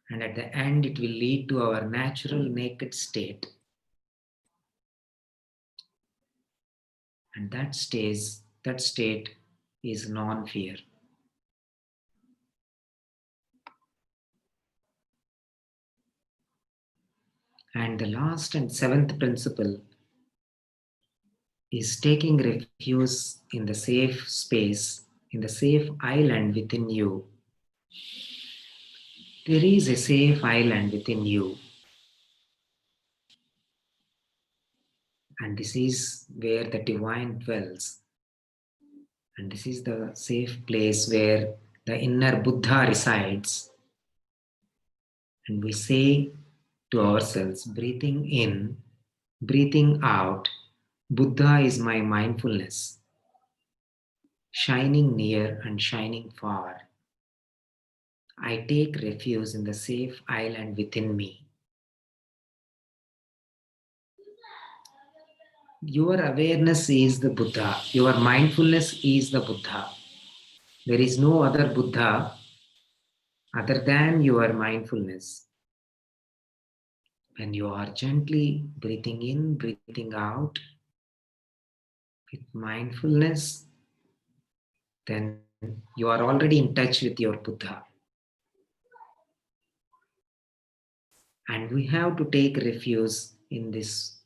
And at the end, it will lead to our natural naked state. And that state is non fear. And the last and seventh principle is taking refuge in the safe space, in the safe island within you. There is a safe island within you. And this is where the divine dwells. And this is the safe place where the inner Buddha resides. And we say to ourselves, breathing in, breathing out, Buddha is my mindfulness, shining near and shining far. I take refuge in the safe island within me. Your awareness is the Buddha. Your mindfulness is the Buddha. There is no other Buddha other than your mindfulness. When you are gently breathing in, breathing out with mindfulness, then you are already in touch with your Buddha. And we have to take refuge in this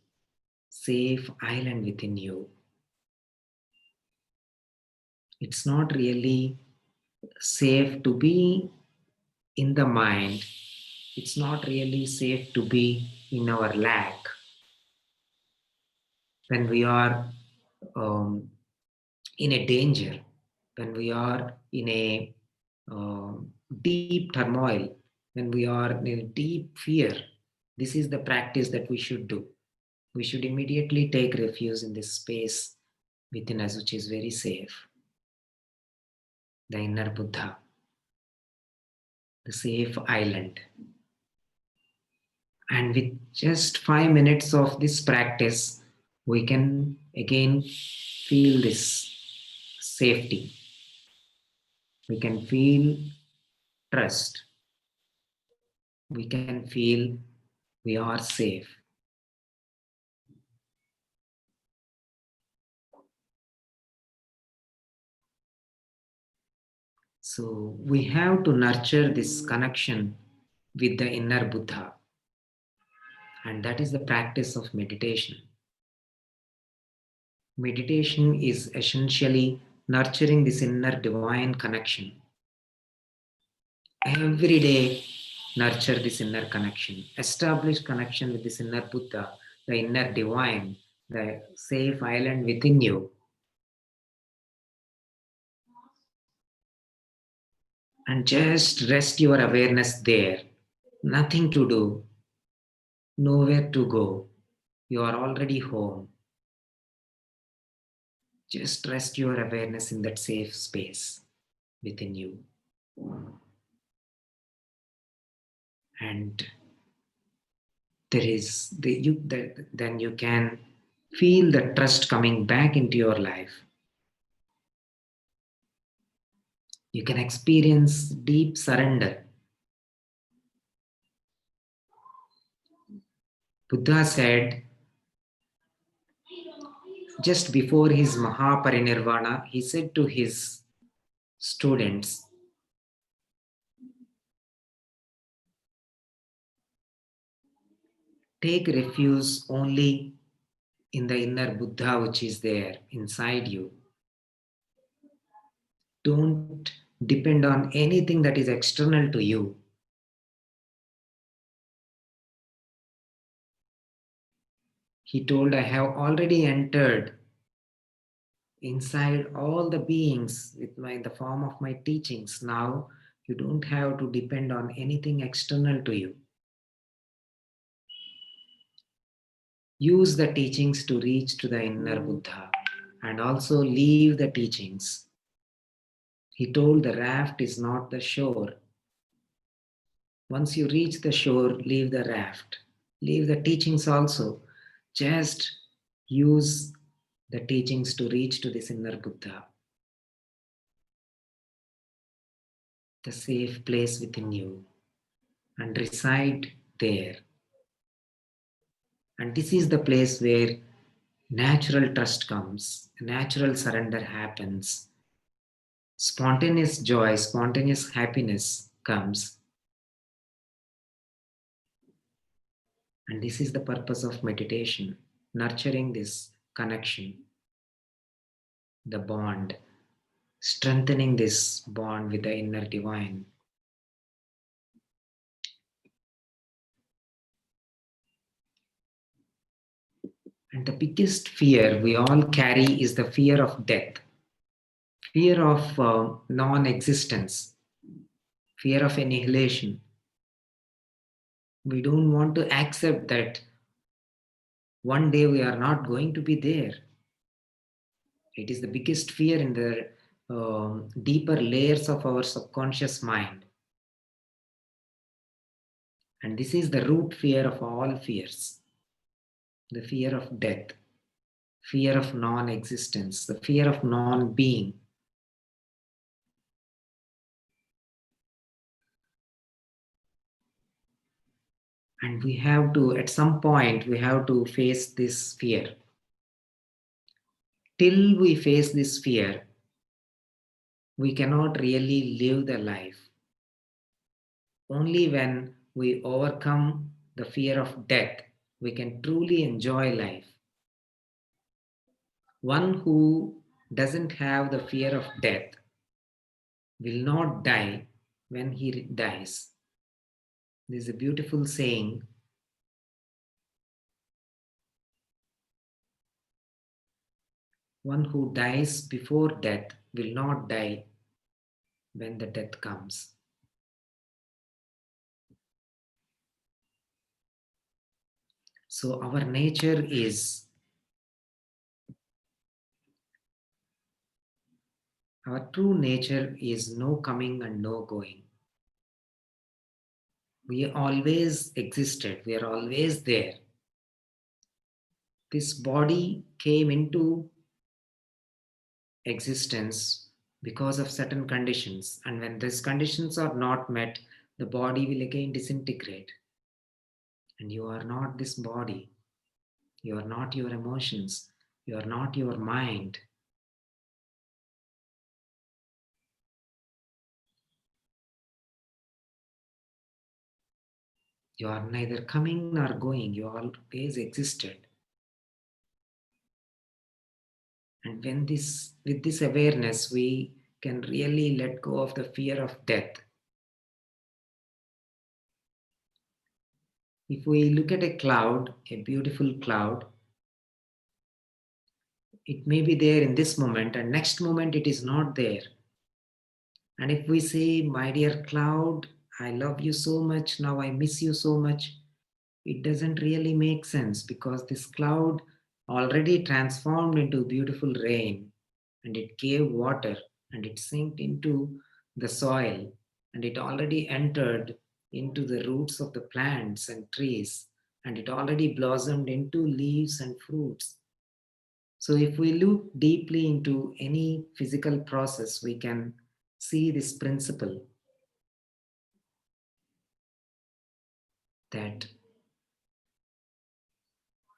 safe island within you. It's not really safe to be in the mind. It's not really safe to be in our lack. When we are in a danger, when we are in a deep turmoil, when we are in a deep fear, this is the practice that we should do. We should immediately take refuge in this space within us, which is very safe. The inner Buddha, the safe island. And with just 5 minutes of this practice, we can again feel this safety. We can feel trust. We can feel we are safe. So we have to nurture this connection with the inner Buddha. And that is the practice of meditation. Meditation is essentially nurturing this inner divine connection. Every day, nurture this inner connection. Establish connection with this inner Buddha, the inner divine, the safe island within you. And just rest your awareness there. Nothing to do, nowhere to go. You are already home. Just rest your awareness in that safe space within you. And then you can feel the trust coming back into your life. You can experience deep surrender. Buddha said, just before his Mahaparinirvana, he said to his students, take refuge only in the inner Buddha which is there inside you. Don't depend on anything that is external to you. He told, I have already entered inside all the beings with the form of my teachings. Now you don't have to depend on anything external to you. Use the teachings to reach to the inner Buddha and also leave the teachings. He told the raft is not the shore. Once you reach the shore, leave the raft. Leave the teachings also. Just use the teachings to reach to this inner Buddha, the safe place within you, and reside there. And this is the place where natural trust comes, natural surrender happens, spontaneous joy, spontaneous happiness comes. And this is the purpose of meditation, nurturing this connection, the bond, strengthening this bond with the inner divine. And the biggest fear we all carry is the fear of death, fear of non existence, fear of annihilation. We don't want to accept that one day we are not going to be there. It is the biggest fear in the deeper layers of our subconscious mind. And this is the root fear of all fears, the fear of death, fear of non existence, the fear of non being. And we have to, at some point, we have to face this fear. Till we face this fear, we cannot really live the life. Only when we overcome the fear of death, we can truly enjoy life. One who doesn't have the fear of death will not die when he dies. There's a beautiful saying. One who dies before death will not die when the death comes. So our nature is, our true nature is no coming and no going. We always existed, we are always there. This body came into existence because of certain conditions, and when these conditions are not met, the body will again disintegrate. And you are not this body, you are not your emotions, you are not your mind. You are neither coming nor going, you always existed. And when this, with this awareness, we can really let go of the fear of death. If we look at a cloud, a beautiful cloud, it may be there in this moment, and next moment it is not there. And if we say, my dear cloud, I love you so much, now I miss you so much, it doesn't really make sense, because this cloud already transformed into beautiful rain, and it gave water, and it sank into the soil, and it already entered into the roots of the plants and trees, and it already blossomed into leaves and fruits. So if we look deeply into any physical process, we can see this principle that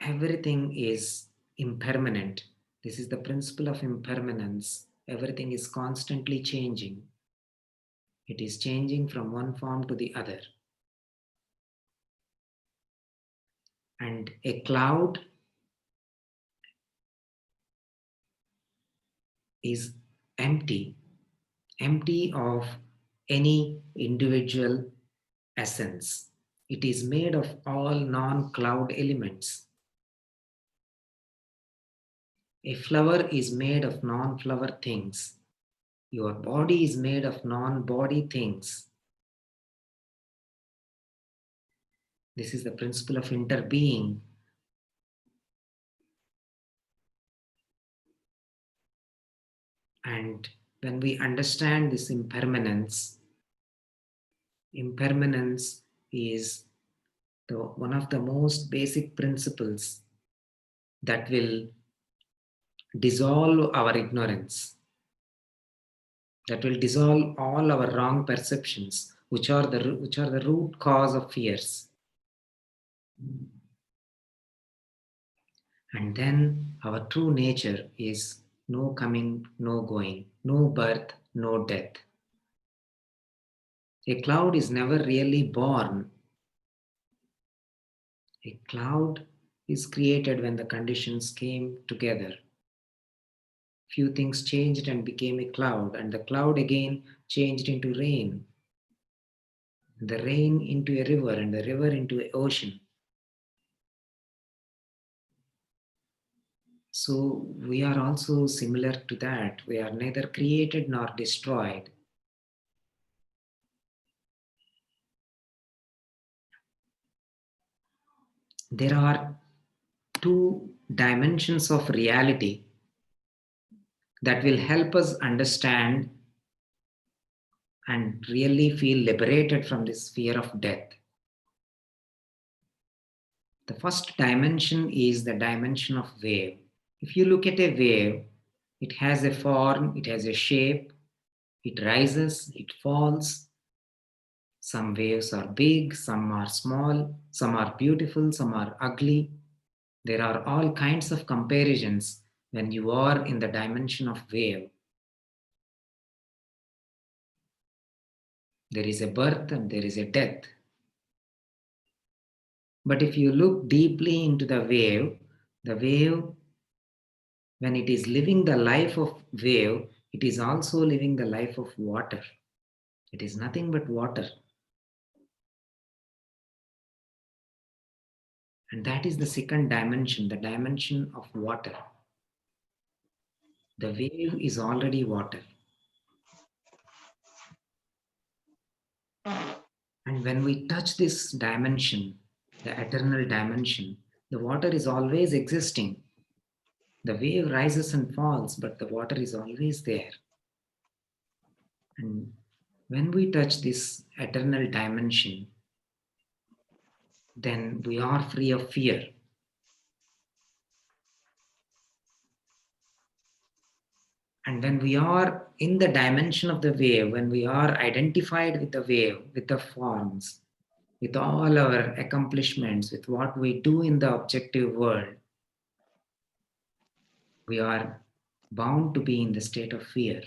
everything is impermanent. This is the principle of impermanence. Everything is constantly changing. It is changing from one form to the other. And a cloud is empty of any individual essence. It is made of all non-cloud elements. A flower is made of non-flower things. Your body is made of non-body things. This is the principle of interbeing. And when we understand this impermanence is one of the most basic principles that will dissolve our ignorance, that will dissolve all our wrong perceptions, which are the root cause of fears. And then our true nature is no coming, no going, no birth, no death. A cloud is never really born. A cloud is created when the conditions came together. Few things changed and became a cloud, and the cloud again changed into rain, the rain into a river, and the river into an ocean. So we are also similar to that. We are neither created nor destroyed. There are two dimensions of reality that will help us understand and really feel liberated from this fear of death. The first dimension is the dimension of wave. If you look at a wave, it has a form, it has a shape, it rises, it falls. Some waves are big, some are small, some are beautiful, some are ugly. There are all kinds of comparisons when you are in the dimension of wave. There is a birth and there is a death. But if you look deeply into the wave, when it is living the life of wave, it is also living the life of water. It is nothing but water. And that is the second dimension, the dimension of water. The wave is already water. And when we touch this dimension, the eternal dimension, the water is always existing. The wave rises and falls, but the water is always there. And when we touch this eternal dimension, then we are free of fear. And when we are in the dimension of the wave, when we are identified with the wave, with the forms, with all our accomplishments, with what we do in the objective world, we are bound to be in the state of fear.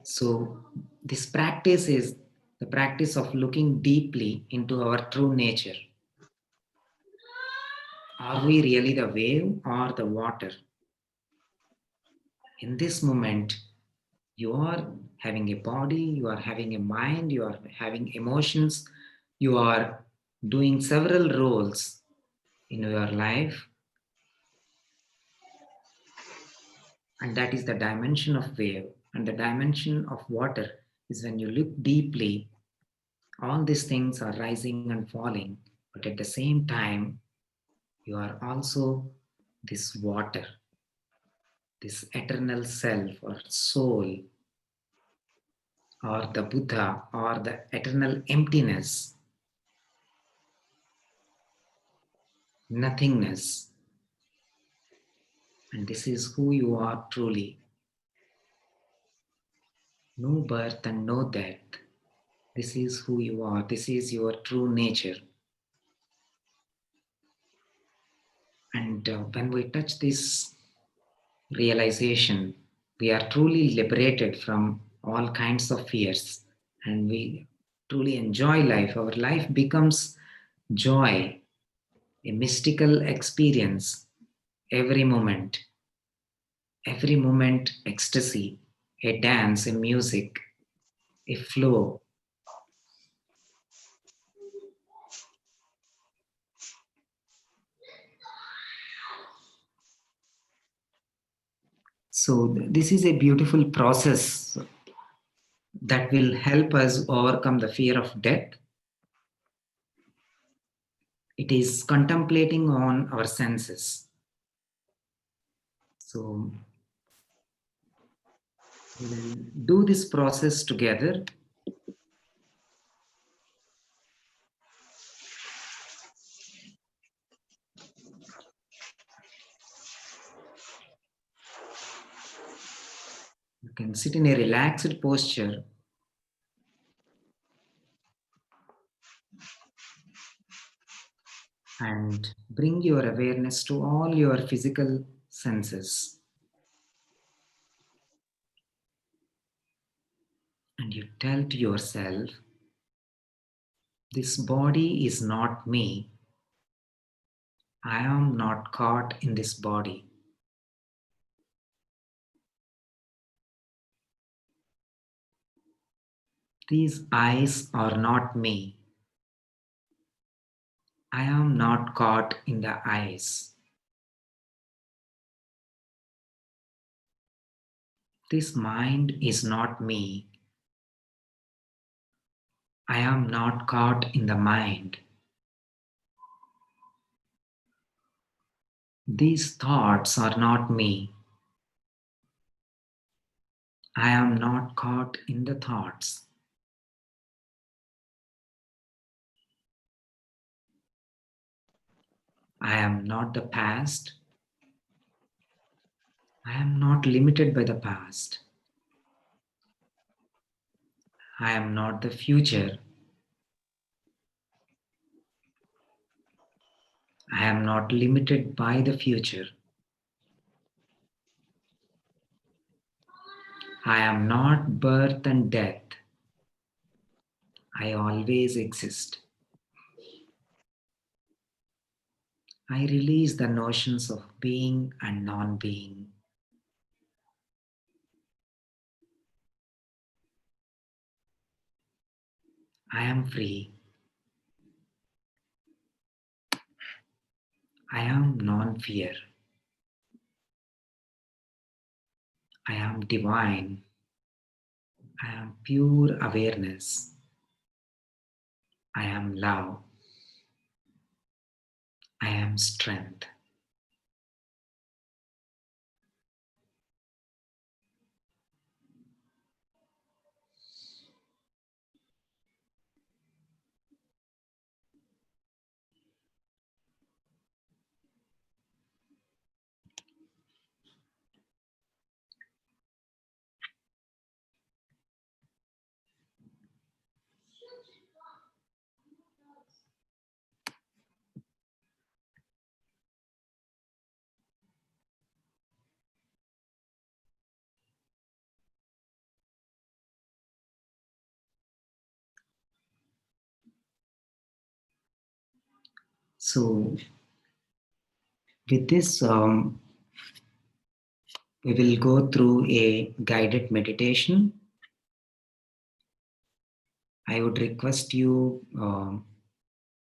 So this practice is the practice of looking deeply into our true nature. Are we really the wave or the water? In this moment, you are having a body, you are having a mind, you are having emotions, you are doing several roles in your life. And that is the dimension of wave. And the dimension of water is when you look deeply, all these things are rising and falling. But at the same time, you are also this water, this eternal self or soul, or the Buddha, or the eternal emptiness, nothingness. And this is who you are truly. No birth and no death. This is who you are. This is your true nature. And when we touch this realization, we are truly liberated from all kinds of fears and we truly enjoy life. Our life becomes joy, a mystical experience every moment ecstasy, a dance, a music, a flow. So this is a beautiful process that will help us overcome the fear of death. It is contemplating on our senses. So we will do this process together. You can sit in a relaxed posture and bring your awareness to all your physical senses. And you tell to yourself, this body is not me. I am not caught in this body. These eyes are not me. I am not caught in the eyes. This mind is not me. I am not caught in the mind. These thoughts are not me. I am not caught in the thoughts. I am not the past. I am not limited by the past. I am not the future. I am not limited by the future. I am not birth and death. I always exist. I release the notions of being and non-being. I am free. I am non-fear. I am divine. I am pure awareness. I am love. I am strength. So, with this, we will go through a guided meditation. I would request you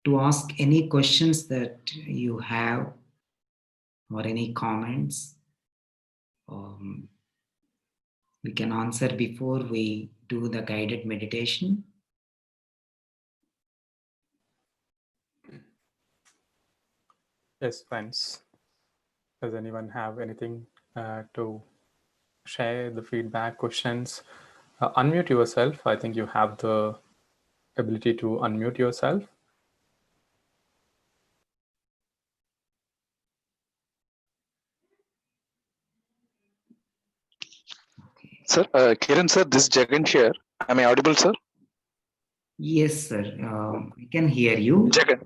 to ask any questions that you have or any comments. We can answer before we do the guided meditation. Yes, friends. Does anyone have anything to share, the feedback, questions? Unmute yourself. I think you have the ability to unmute yourself. Sir, Kiran sir, this is Jagan here. Am I audible, sir? Yes, sir. We can hear you. Jagan.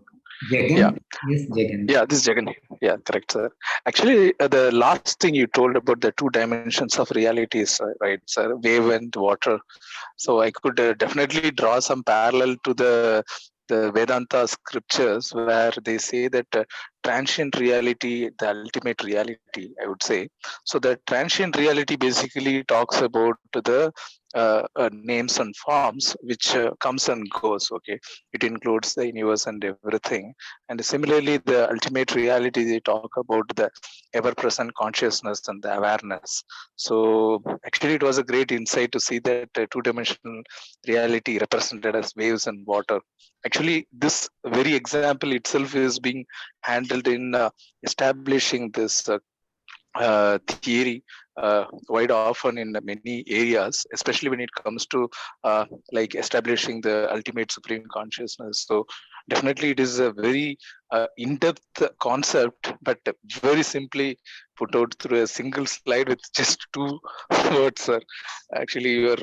Jagan? Yeah. Yes, Jagan. Yeah, this is Jagan. Yeah, correct, sir. Actually, the last thing you told about the two dimensions of reality is right, sir. Wave and water. So I could definitely draw some parallel to the the Vedanta scriptures where they say that transient reality, the ultimate reality, I would say. So the transient reality basically talks about the names and forms which comes and goes. Okay, it includes the universe and everything. And similarly, the ultimate reality, they talk about the ever-present consciousness and the awareness. So actually, it was a great insight to see that two-dimensional reality represented as waves and water. Actually, this very example itself is being handled in establishing this theory quite often in many areas, especially when it comes to like establishing the ultimate supreme consciousness. So definitely it is a very in-depth concept, but very simply put out through a single slide with just two words, sir. Actually, your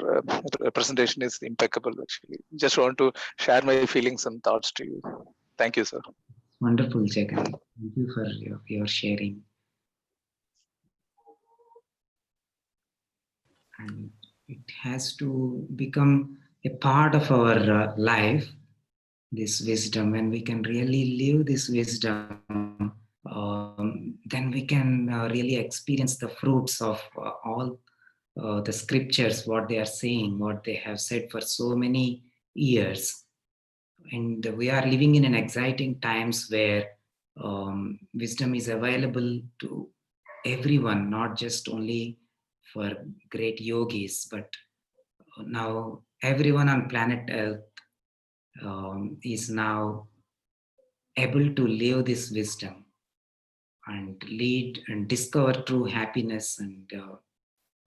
presentation is impeccable. Actually, just want to share my feelings and thoughts to you. Thank you, sir. Wonderful, Jagan. Thank you for your sharing. And it has to become a part of our life, this wisdom. When we can really live this wisdom, then we can really experience the fruits of all the scriptures, what they are saying, what they have said for so many years. And we are living in an exciting times where wisdom is available to everyone, not just only for great yogis, but now everyone on planet Earth is now able to live this wisdom and lead and discover true happiness and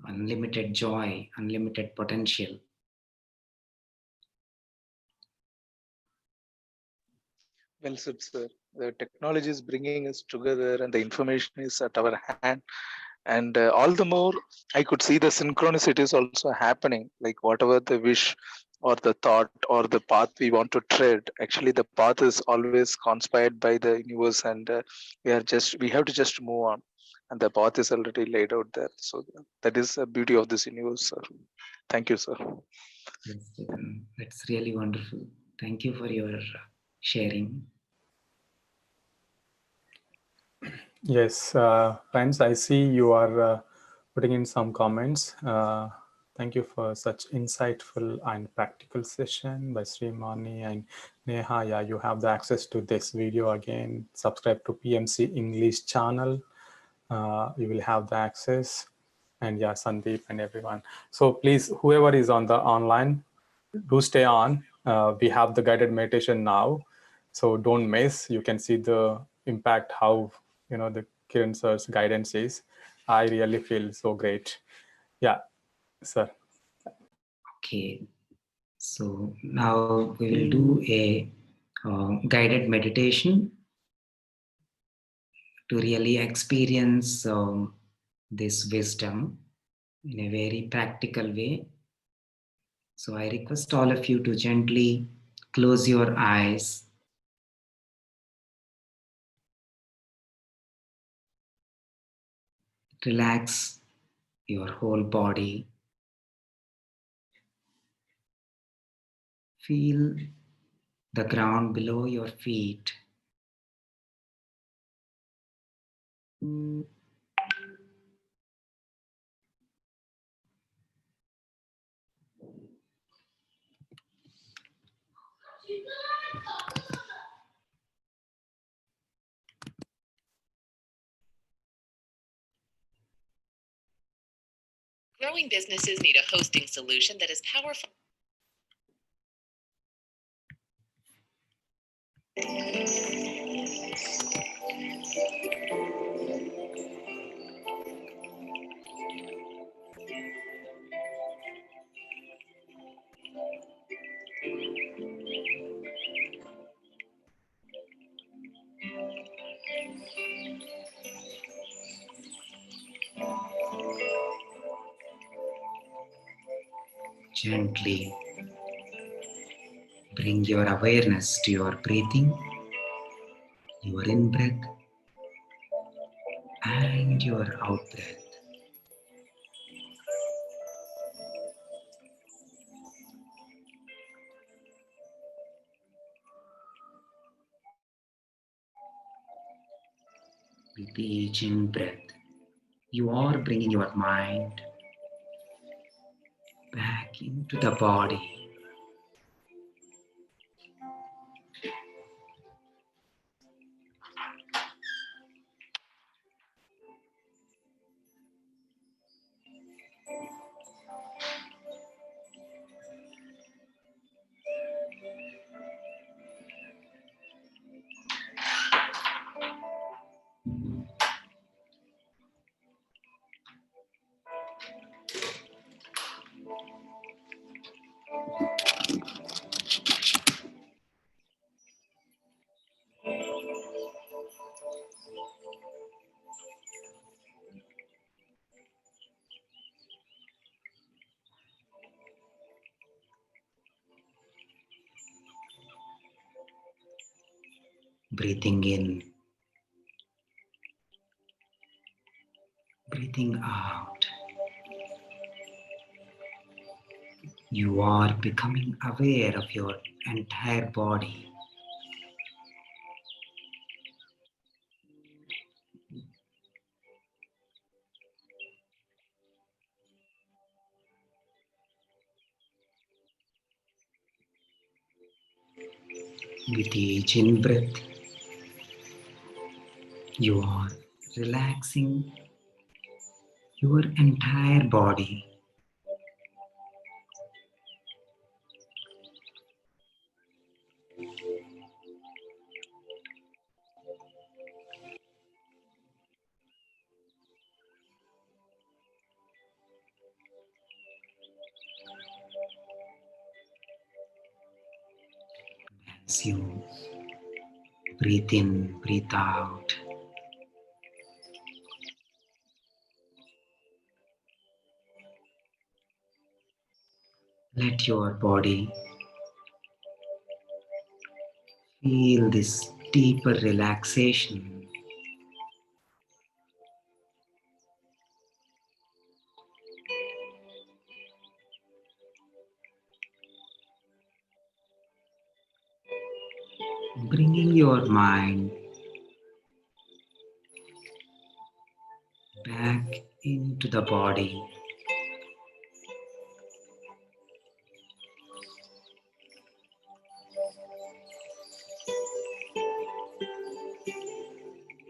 unlimited joy, unlimited potential. Well said, sir. The technology is bringing us together and the information is at our hand. And all the more, I could see the synchronicity is also happening. Like whatever the wish or the thought or the path we want to tread, actually the path is always conspired by the universe, and we have to just move on. And the path is already laid out there. So that is the beauty of this universe, sir. Thank you, sir. Yes, that's really wonderful. Thank you for your sharing. Yes, friends, I see you are putting in some comments. Thank you for such insightful and practical session by Srimani and Neha. Yeah, you have the access to this video again. Subscribe to PMC English channel. You will have the access. And yeah, Sandeep and everyone. So please, whoever is on the online, do stay on. We have the guided meditation now. So don't miss. You can see the impact, how, the Kiran sir's guidance is. I really feel so great. Yeah, sir. Okay, so now we will do a guided meditation to really experience this wisdom in a very practical way. So I request all of you to gently close your eyes. Relax your whole body. Feel the ground below your feet. Growing businesses need a hosting solution that is powerful. Gently bring your awareness to your breathing, your in-breath and your out-breath. With each in breath, you are bringing your mind back into the body. Breathing in, breathing out. You are becoming aware of your entire body. With each in breath, you are relaxing your entire body. As you breathe in, breathe out, let your body feel this deeper relaxation. Bringing your mind back into the body.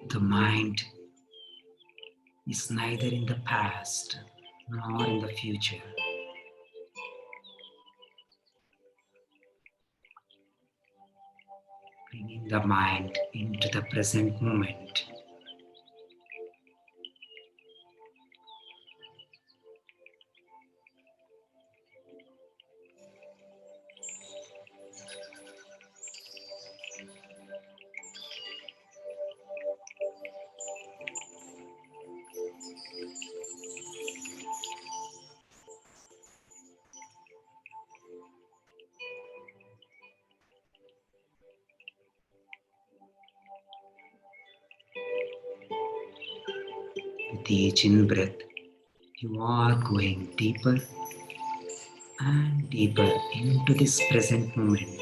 The mind is neither in the past nor in the future. Bringing the mind into the present moment. With each in breath, you are going deeper and deeper into this present moment.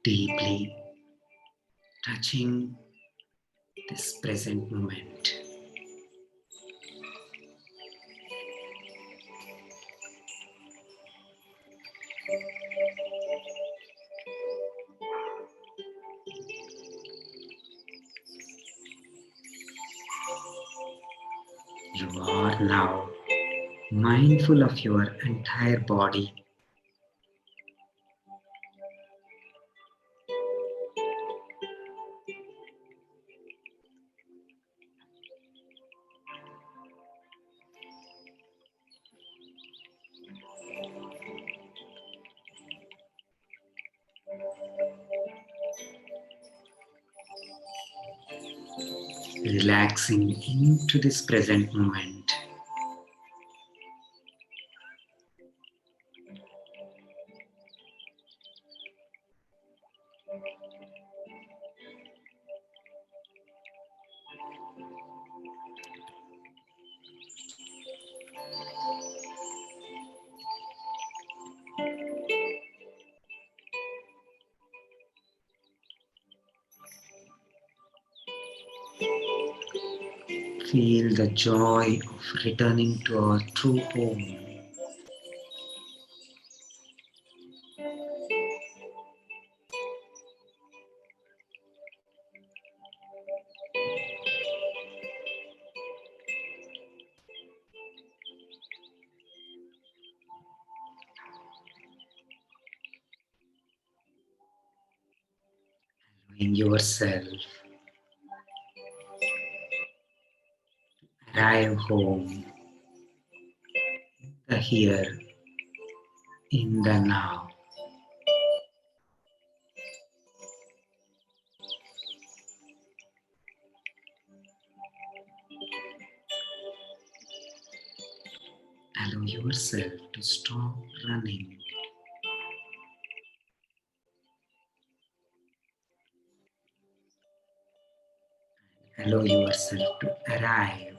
Deeply touching this present moment. You are now mindful of your entire body. relaxing into this present moment. Feel the joy of returning to our true home. Allowing yourself arrive home, the here, in the now. Allow yourself to stop running. Allow yourself to arrive.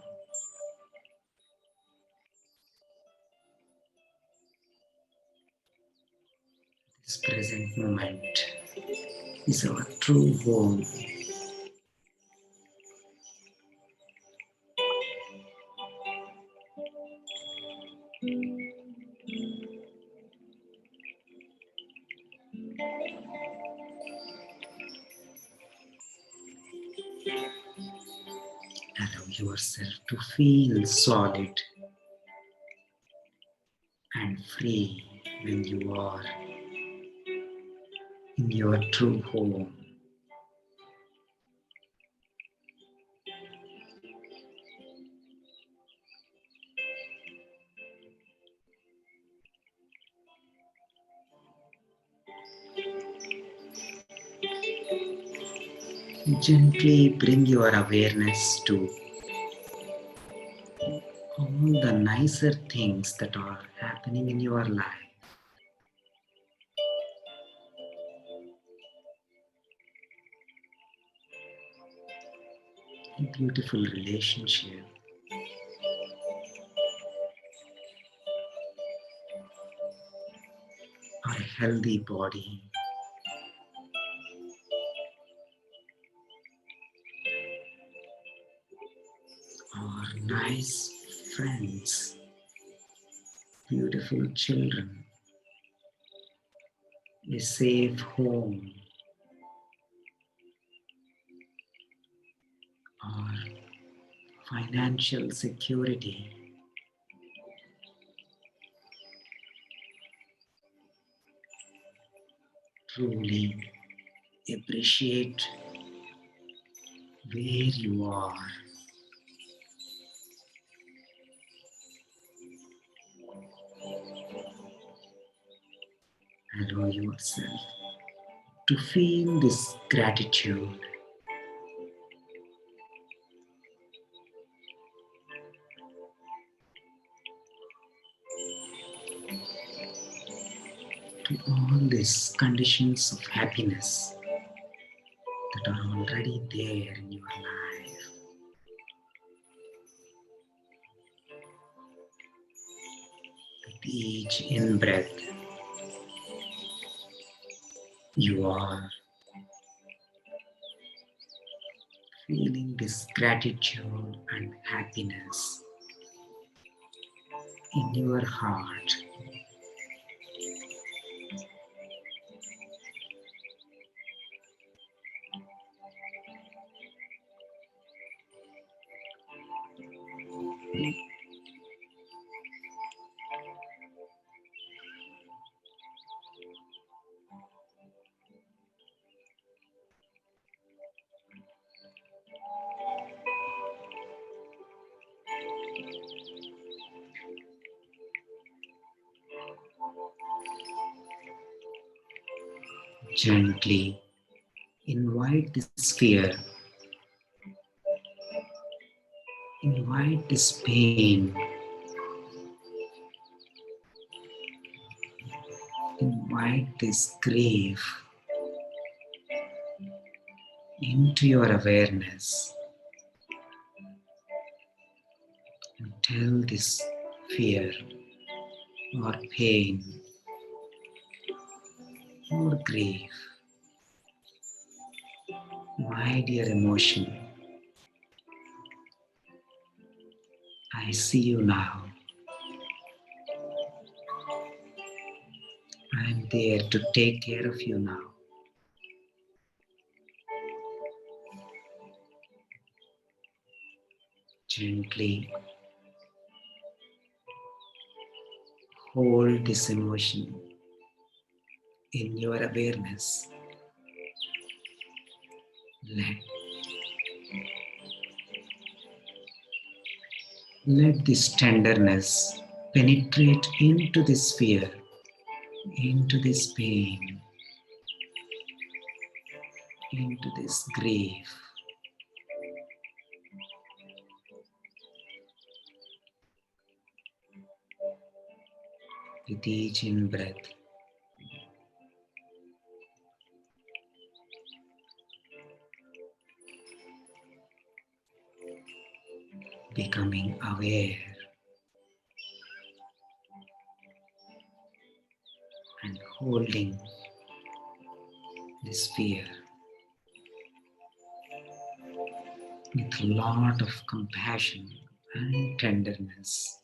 This present moment is our true home. Allow yourself to feel solid and free when you are in your true home. Gently bring your awareness to all the nicer things that are happening in your life. A beautiful relationship, or a healthy body, or nice friends, beautiful children, a safe home, or financial security. Truly appreciate where you are. Allow yourself to feel this gratitude. To all these conditions of happiness that are already there in your life. With each in-breath, you are feeling this gratitude and happiness in your heart. Gently invite this fear Invite this pain. Invite this grief into your awareness and tell this fear or pain or grief, my dear emotion, I see you now. I'm there to take care of you now. Gently hold this emotion in your awareness. Let this tenderness penetrate into this fear, into this pain, into this grief. With each in-breath, becoming aware and holding this fear with a lot of compassion and tenderness.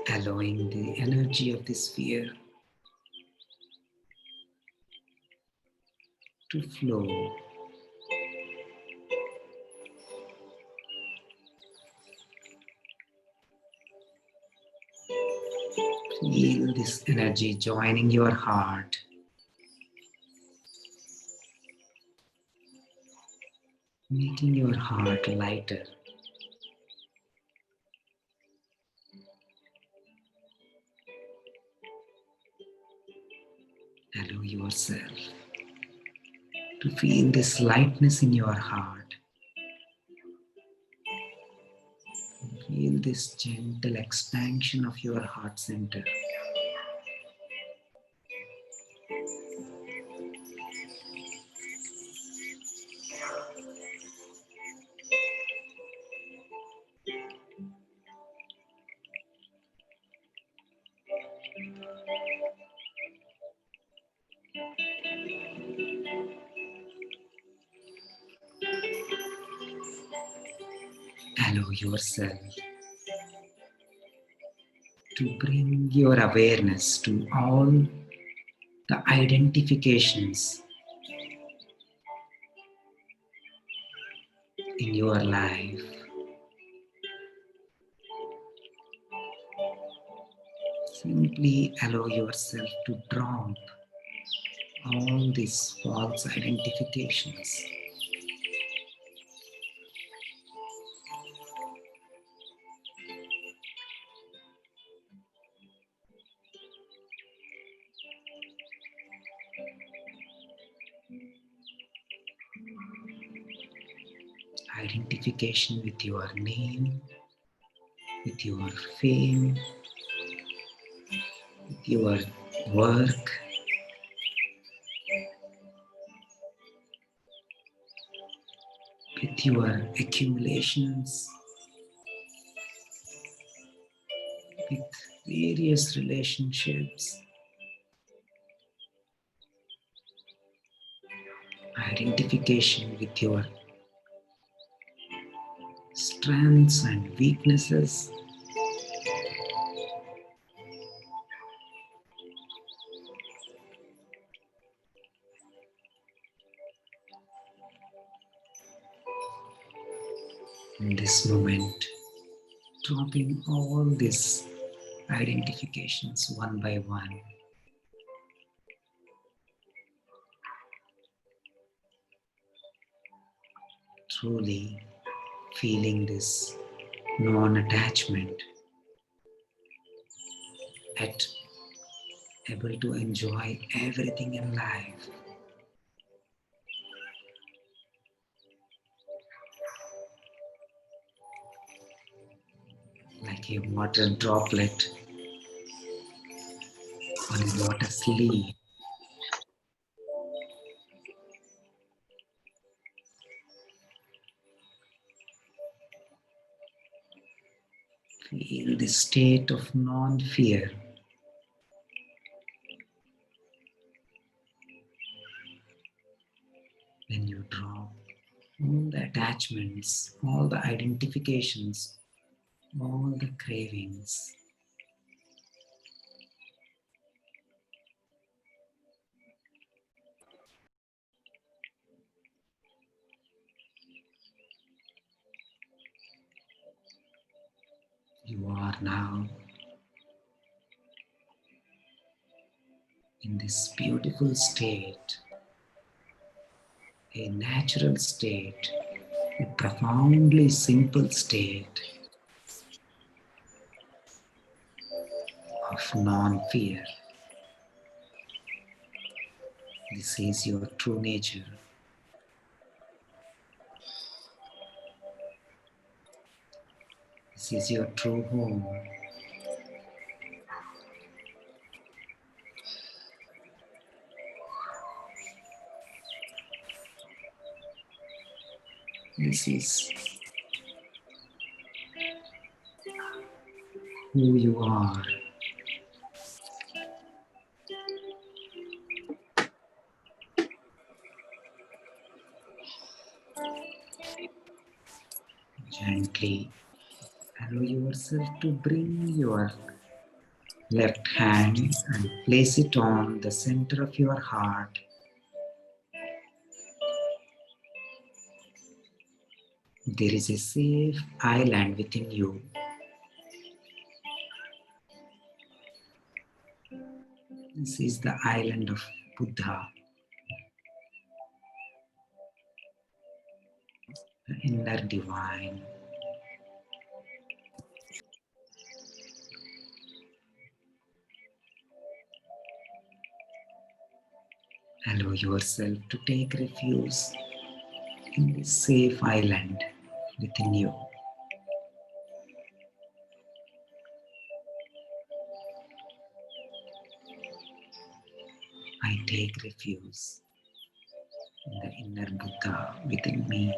Allowing the energy of this fear to flow. Feel this energy joining your heart, making your heart lighter. Allow yourself to feel this lightness in your heart. Feel this gentle expansion of your heart center. Allow yourself to bring your awareness to all the identifications in your life. Simply allow yourself to drop all these false identifications. Identification with your name, with your fame, with your work, with your accumulations, with various relationships. Identification with your strengths and weaknesses. In this moment, dropping all these identifications one by one. Truly feeling this non-attachment, at able to enjoy everything in life like a water droplet on a lotus leaf. Feel the state of non-fear. When you drop all the attachments, all the identifications, all the cravings. You are now in this beautiful state, a natural state, a profoundly simple state of non-fear. This is your true nature. This is your true home. This is who you are. Gently allow yourself to bring your left hand and place it on the center of your heart. There is a safe island within you. This is the island of Buddha, the inner divine. Allow yourself to take refuge in this safe island within you. I take refuge in the inner Buddha within me,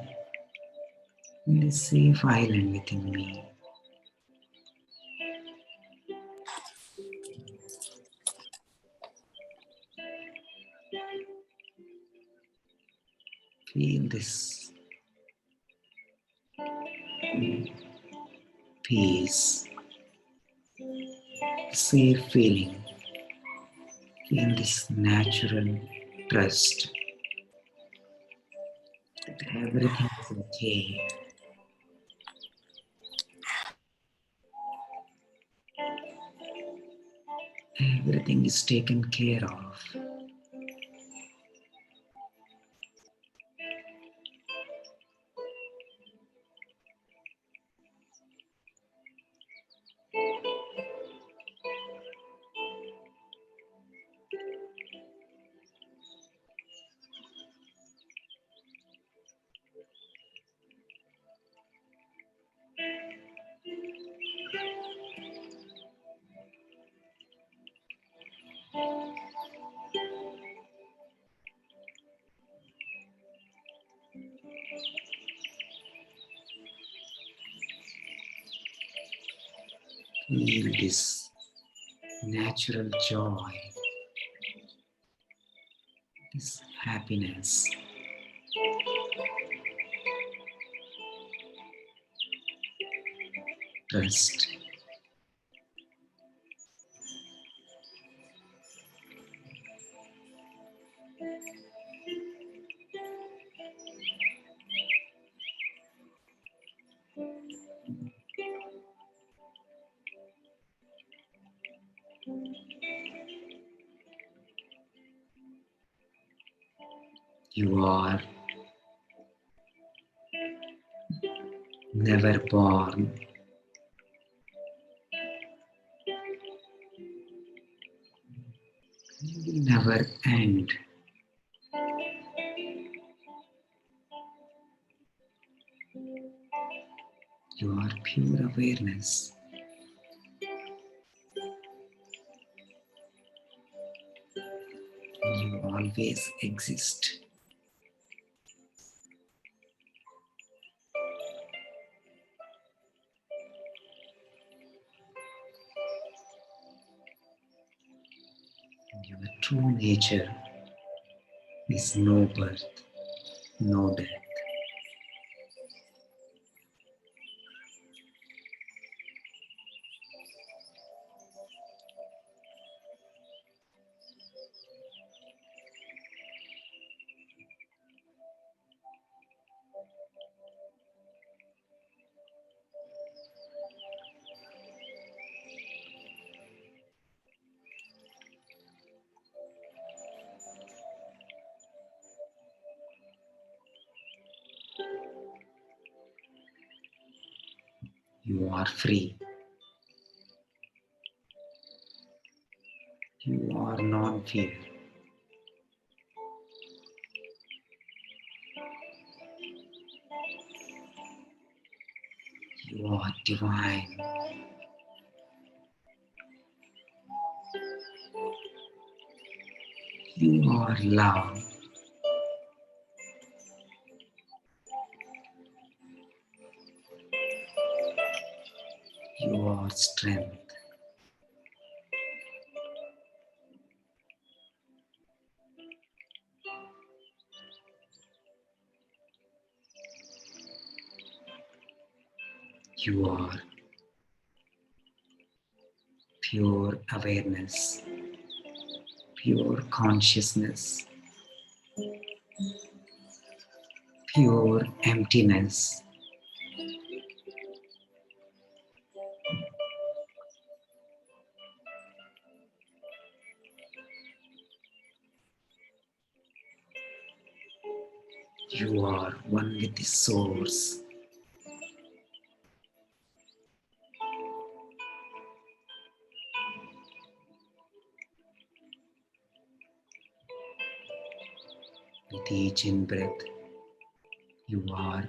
in this safe island within me. Feel this peace, safe feeling. Feel this natural trust that everything is okay. Everything is taken care of. Feel this natural joy, this happiness. Trust. You are never born. You will never end. You are pure awareness. will always exist. Your true nature is no birth, no death. You are free. You are non-fear. You are divine. You are love. You are strength. You are pure awareness, pure consciousness, pure emptiness. You are one with the source. With each in-breath, you are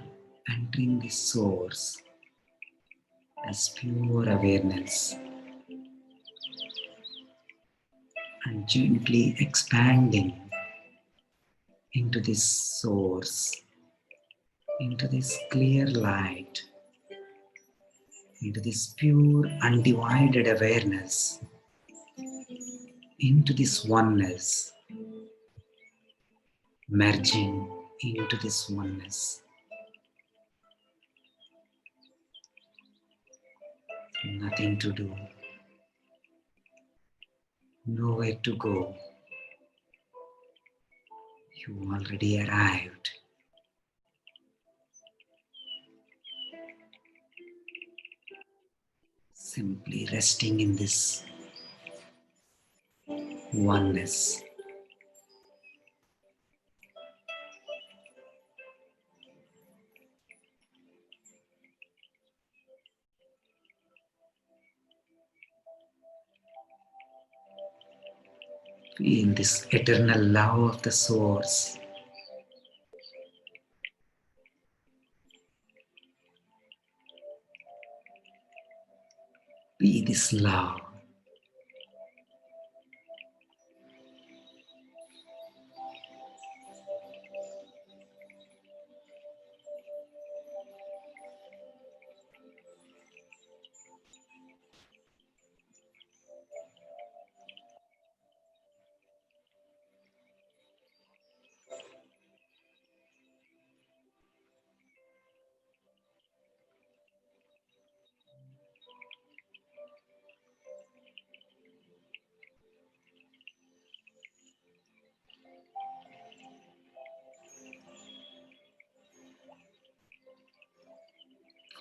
entering the source as pure awareness and gently expanding into this source, into this clear light, into this pure undivided awareness, into this oneness, merging into this oneness. Nothing to do, nowhere to go. You already arrived. Simply resting in this oneness. Feel this eternal love of the source. Be this love.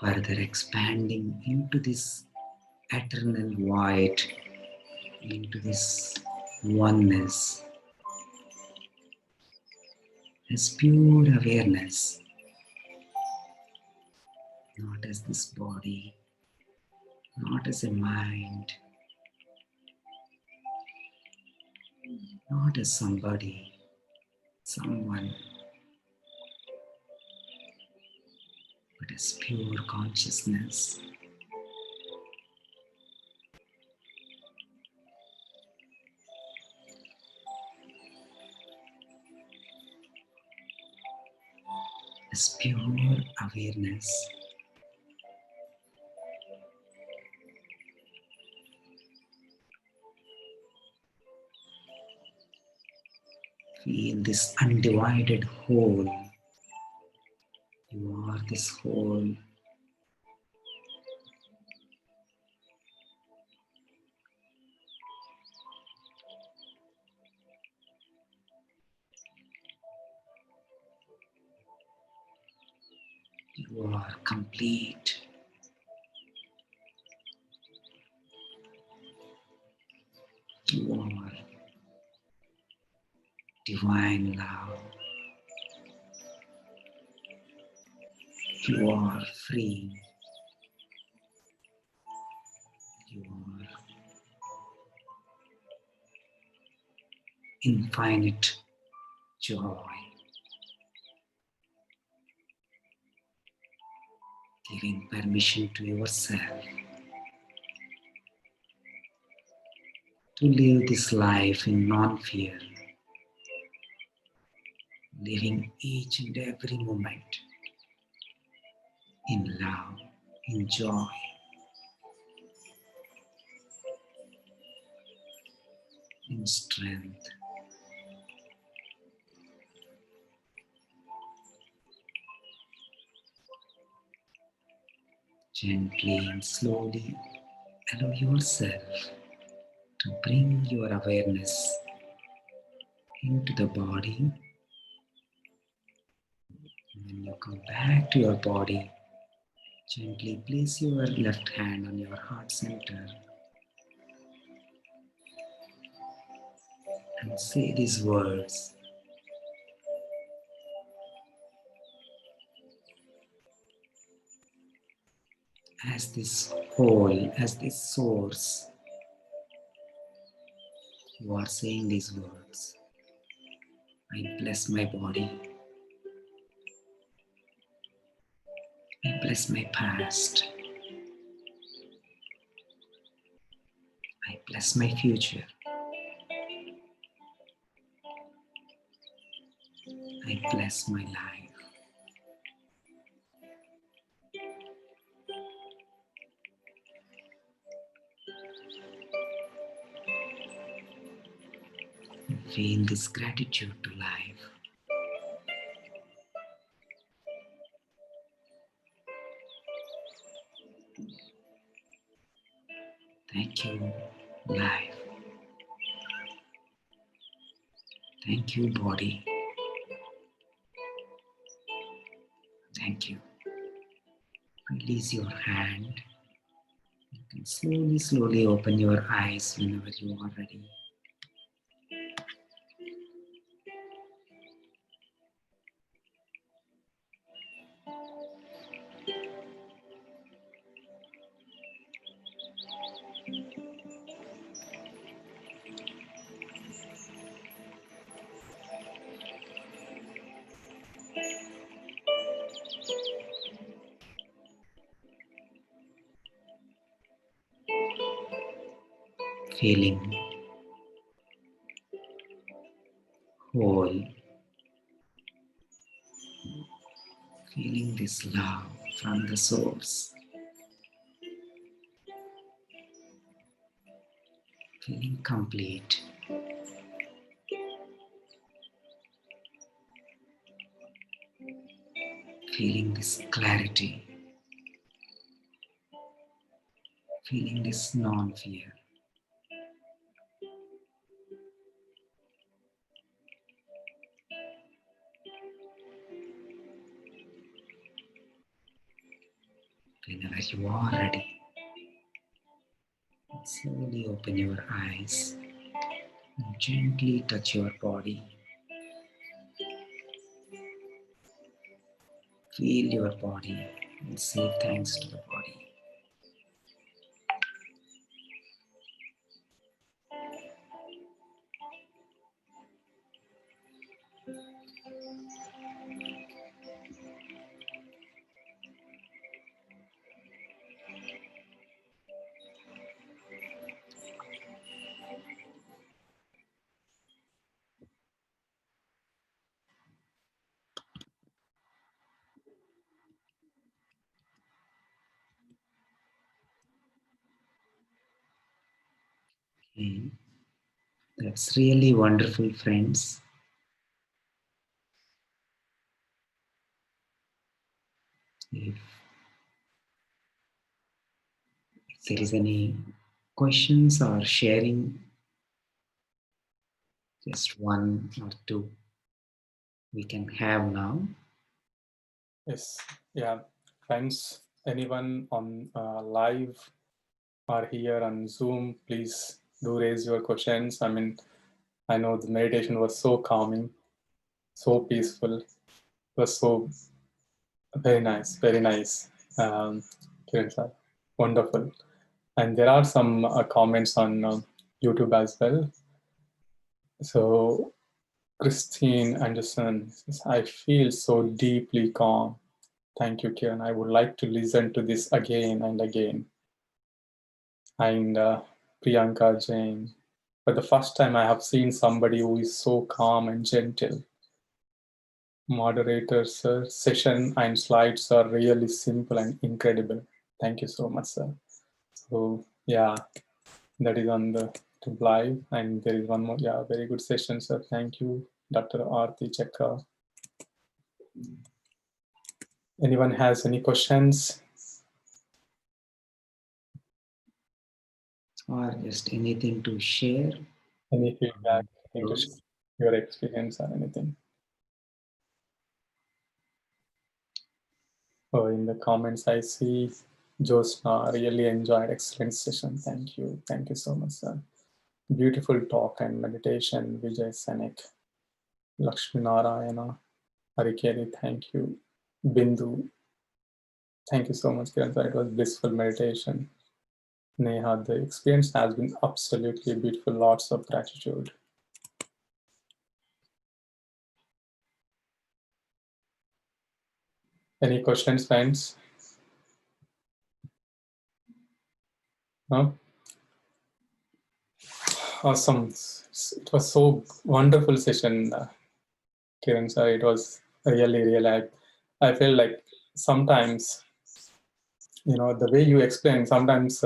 Further expanding into this eternal void, into this oneness, as pure awareness, not as this body, not as a mind, not as somebody, someone, but as pure consciousness. this pure awareness. Feel this undivided whole. You are this whole. You are complete. You are divine love. You are free. You are infinite joy, giving permission to yourself to live this life in non-fear, living each and every moment in love, in joy, in strength. Gently and slowly allow yourself to bring your awareness into the body. When you come back to your body, gently place your left hand on your heart center and say these words. As this whole, as this source, you are saying these words. I bless my body. I bless my past. I bless my future. I bless my life. Feel this gratitude to life. Thank you, life. Thank you, body. Thank you. Release your hand. You can slowly open your eyes whenever you are ready. Feeling whole, feeling this love from the source, feeling complete, feeling this clarity, feeling this non-fear. Whenever you are ready, slowly open your eyes and gently touch your body. Feel your body and say thanks to the body. Okay. That's really wonderful, friends. If there is any questions or sharing, just one or two we can have now. Yes, yeah, friends, anyone on live or here on Zoom, please do raise your questions. I mean, I know the meditation was so calming, so peaceful. It was so very nice, very nice. Kiran sir, wonderful. And there are some comments on YouTube as well. So Christine Anderson says, I feel so deeply calm. Thank you, Kiran. I would like to listen to this again and again. And Priyanka Jain, for the first time, I have seen somebody who is so calm and gentle. Moderators, sir, session and slides are really simple and incredible. Thank you so much, sir. So yeah, that is on the live, and there is one more. Yeah, very good session, sir. Thank you, Dr. Aarti Chakra. Anyone has any questions? Or just anything to share? Any feedback? Anything to share your experience or anything? Oh, in the comments, I see Josna really enjoyed excellent session. Thank you. Thank you so much, sir. Beautiful talk and meditation, Vijay Senek, Lakshmi Narayana, Harikeri, thank you. Bindu, thank you so much, Kiran. It was blissful meditation. Neha, the experience has been absolutely beautiful. Lots of gratitude. Any questions, friends? No? Awesome. It was so wonderful session, Kiran sir. It was really. I feel like sometimes, the way you explain, sometimes,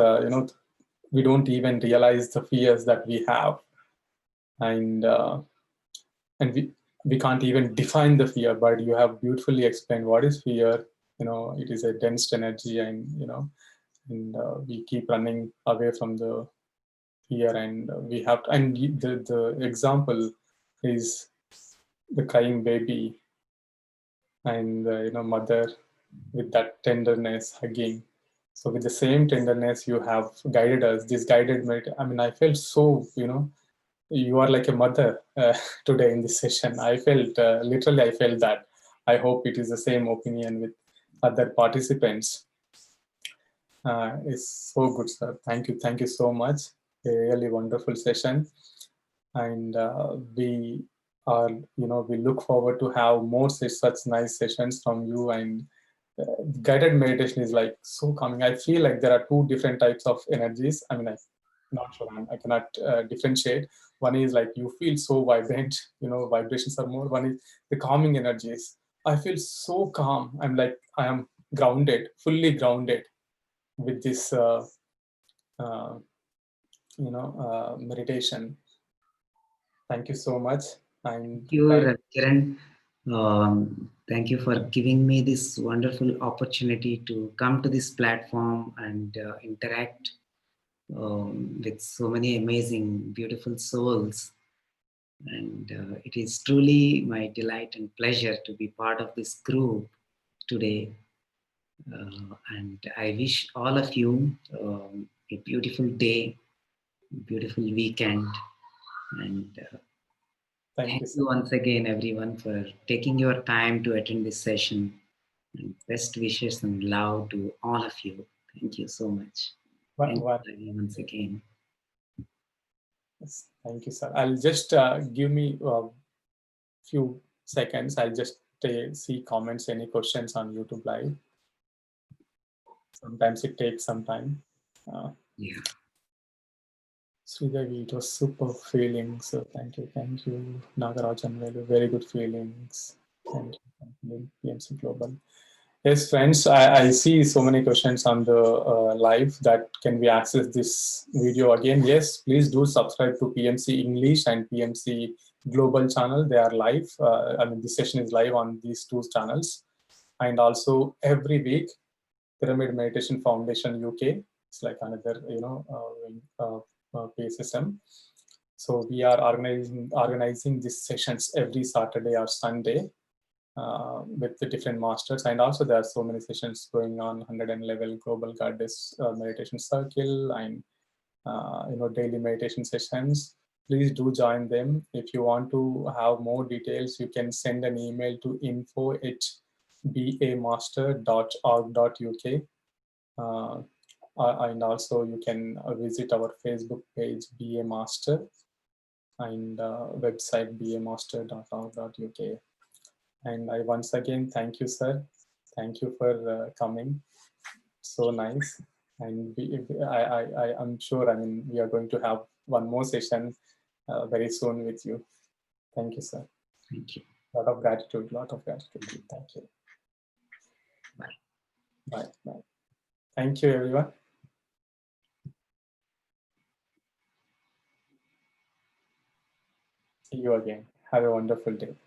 we don't even realize the fears that we have, and we can't even define the fear. But you have beautifully explained what is fear. It is a dense energy, and and we keep running away from the fear, and we have to, and the example is the crying baby, and mother with that tenderness hugging. So with the same tenderness you have guided us, this guided I mean, I felt so, you are like a mother today in this session. I felt literally, I felt that. I hope it is the same opinion with other participants. It's so good, sir. Thank you so much. A really wonderful session, and we look forward to have more such nice sessions from you. And guided meditation is like so calming. I feel like there are two different types of energies. I mean, I'm not sure. I cannot differentiate. One is like you feel so vibrant. Vibrations are more. One is the calming energies. I feel so calm. I'm like I am grounded, fully grounded with this. Uh, meditation. Thank you so much. And Thank you, Kiran. Thank you for giving me this wonderful opportunity to come to this platform and interact with so many amazing, beautiful souls. And it is truly my delight and pleasure to be part of this group today. And I wish all of you a beautiful day, beautiful weekend, and thank thank you, sir. you once again, everyone, for taking your time to attend this session. And best wishes and love to all of you. Thank you so much. Thank you once again. Yes, thank you, sir. I'll just give me a few seconds. I'll just see comments, any questions on YouTube Live. Sometimes it takes some time. Yeah. Sridevi, it was super feeling. So thank you. Nagarajan, very good feelings. Thank you, PMC Global. Yes, friends, I see so many questions on the live that can we access this video again. Yes, please do subscribe to PMC English and PMC Global channel. They are live. I mean, this session is live on these two channels. And also every week, Pyramid Meditation Foundation UK. It's like another, pay system. So we are organizing these sessions every Saturday or Sunday. With the different masters, and also there are so many sessions going on. 111 Global Goddess Meditation Circle, and daily meditation sessions. Please do join them. If you want to have more details, you can send an email to info@bamaster.org.uk, and also you can visit our Facebook page BA Master, and website bamaster.org.uk. And I once again thank you, sir. Thank you for coming. So nice. And I'm sure, I mean, we are going to have one more session very soon with you. Thank you, sir. Thank you. Lot of gratitude. Thank you. Bye. Bye. Thank you, everyone. See you again. Have a wonderful day.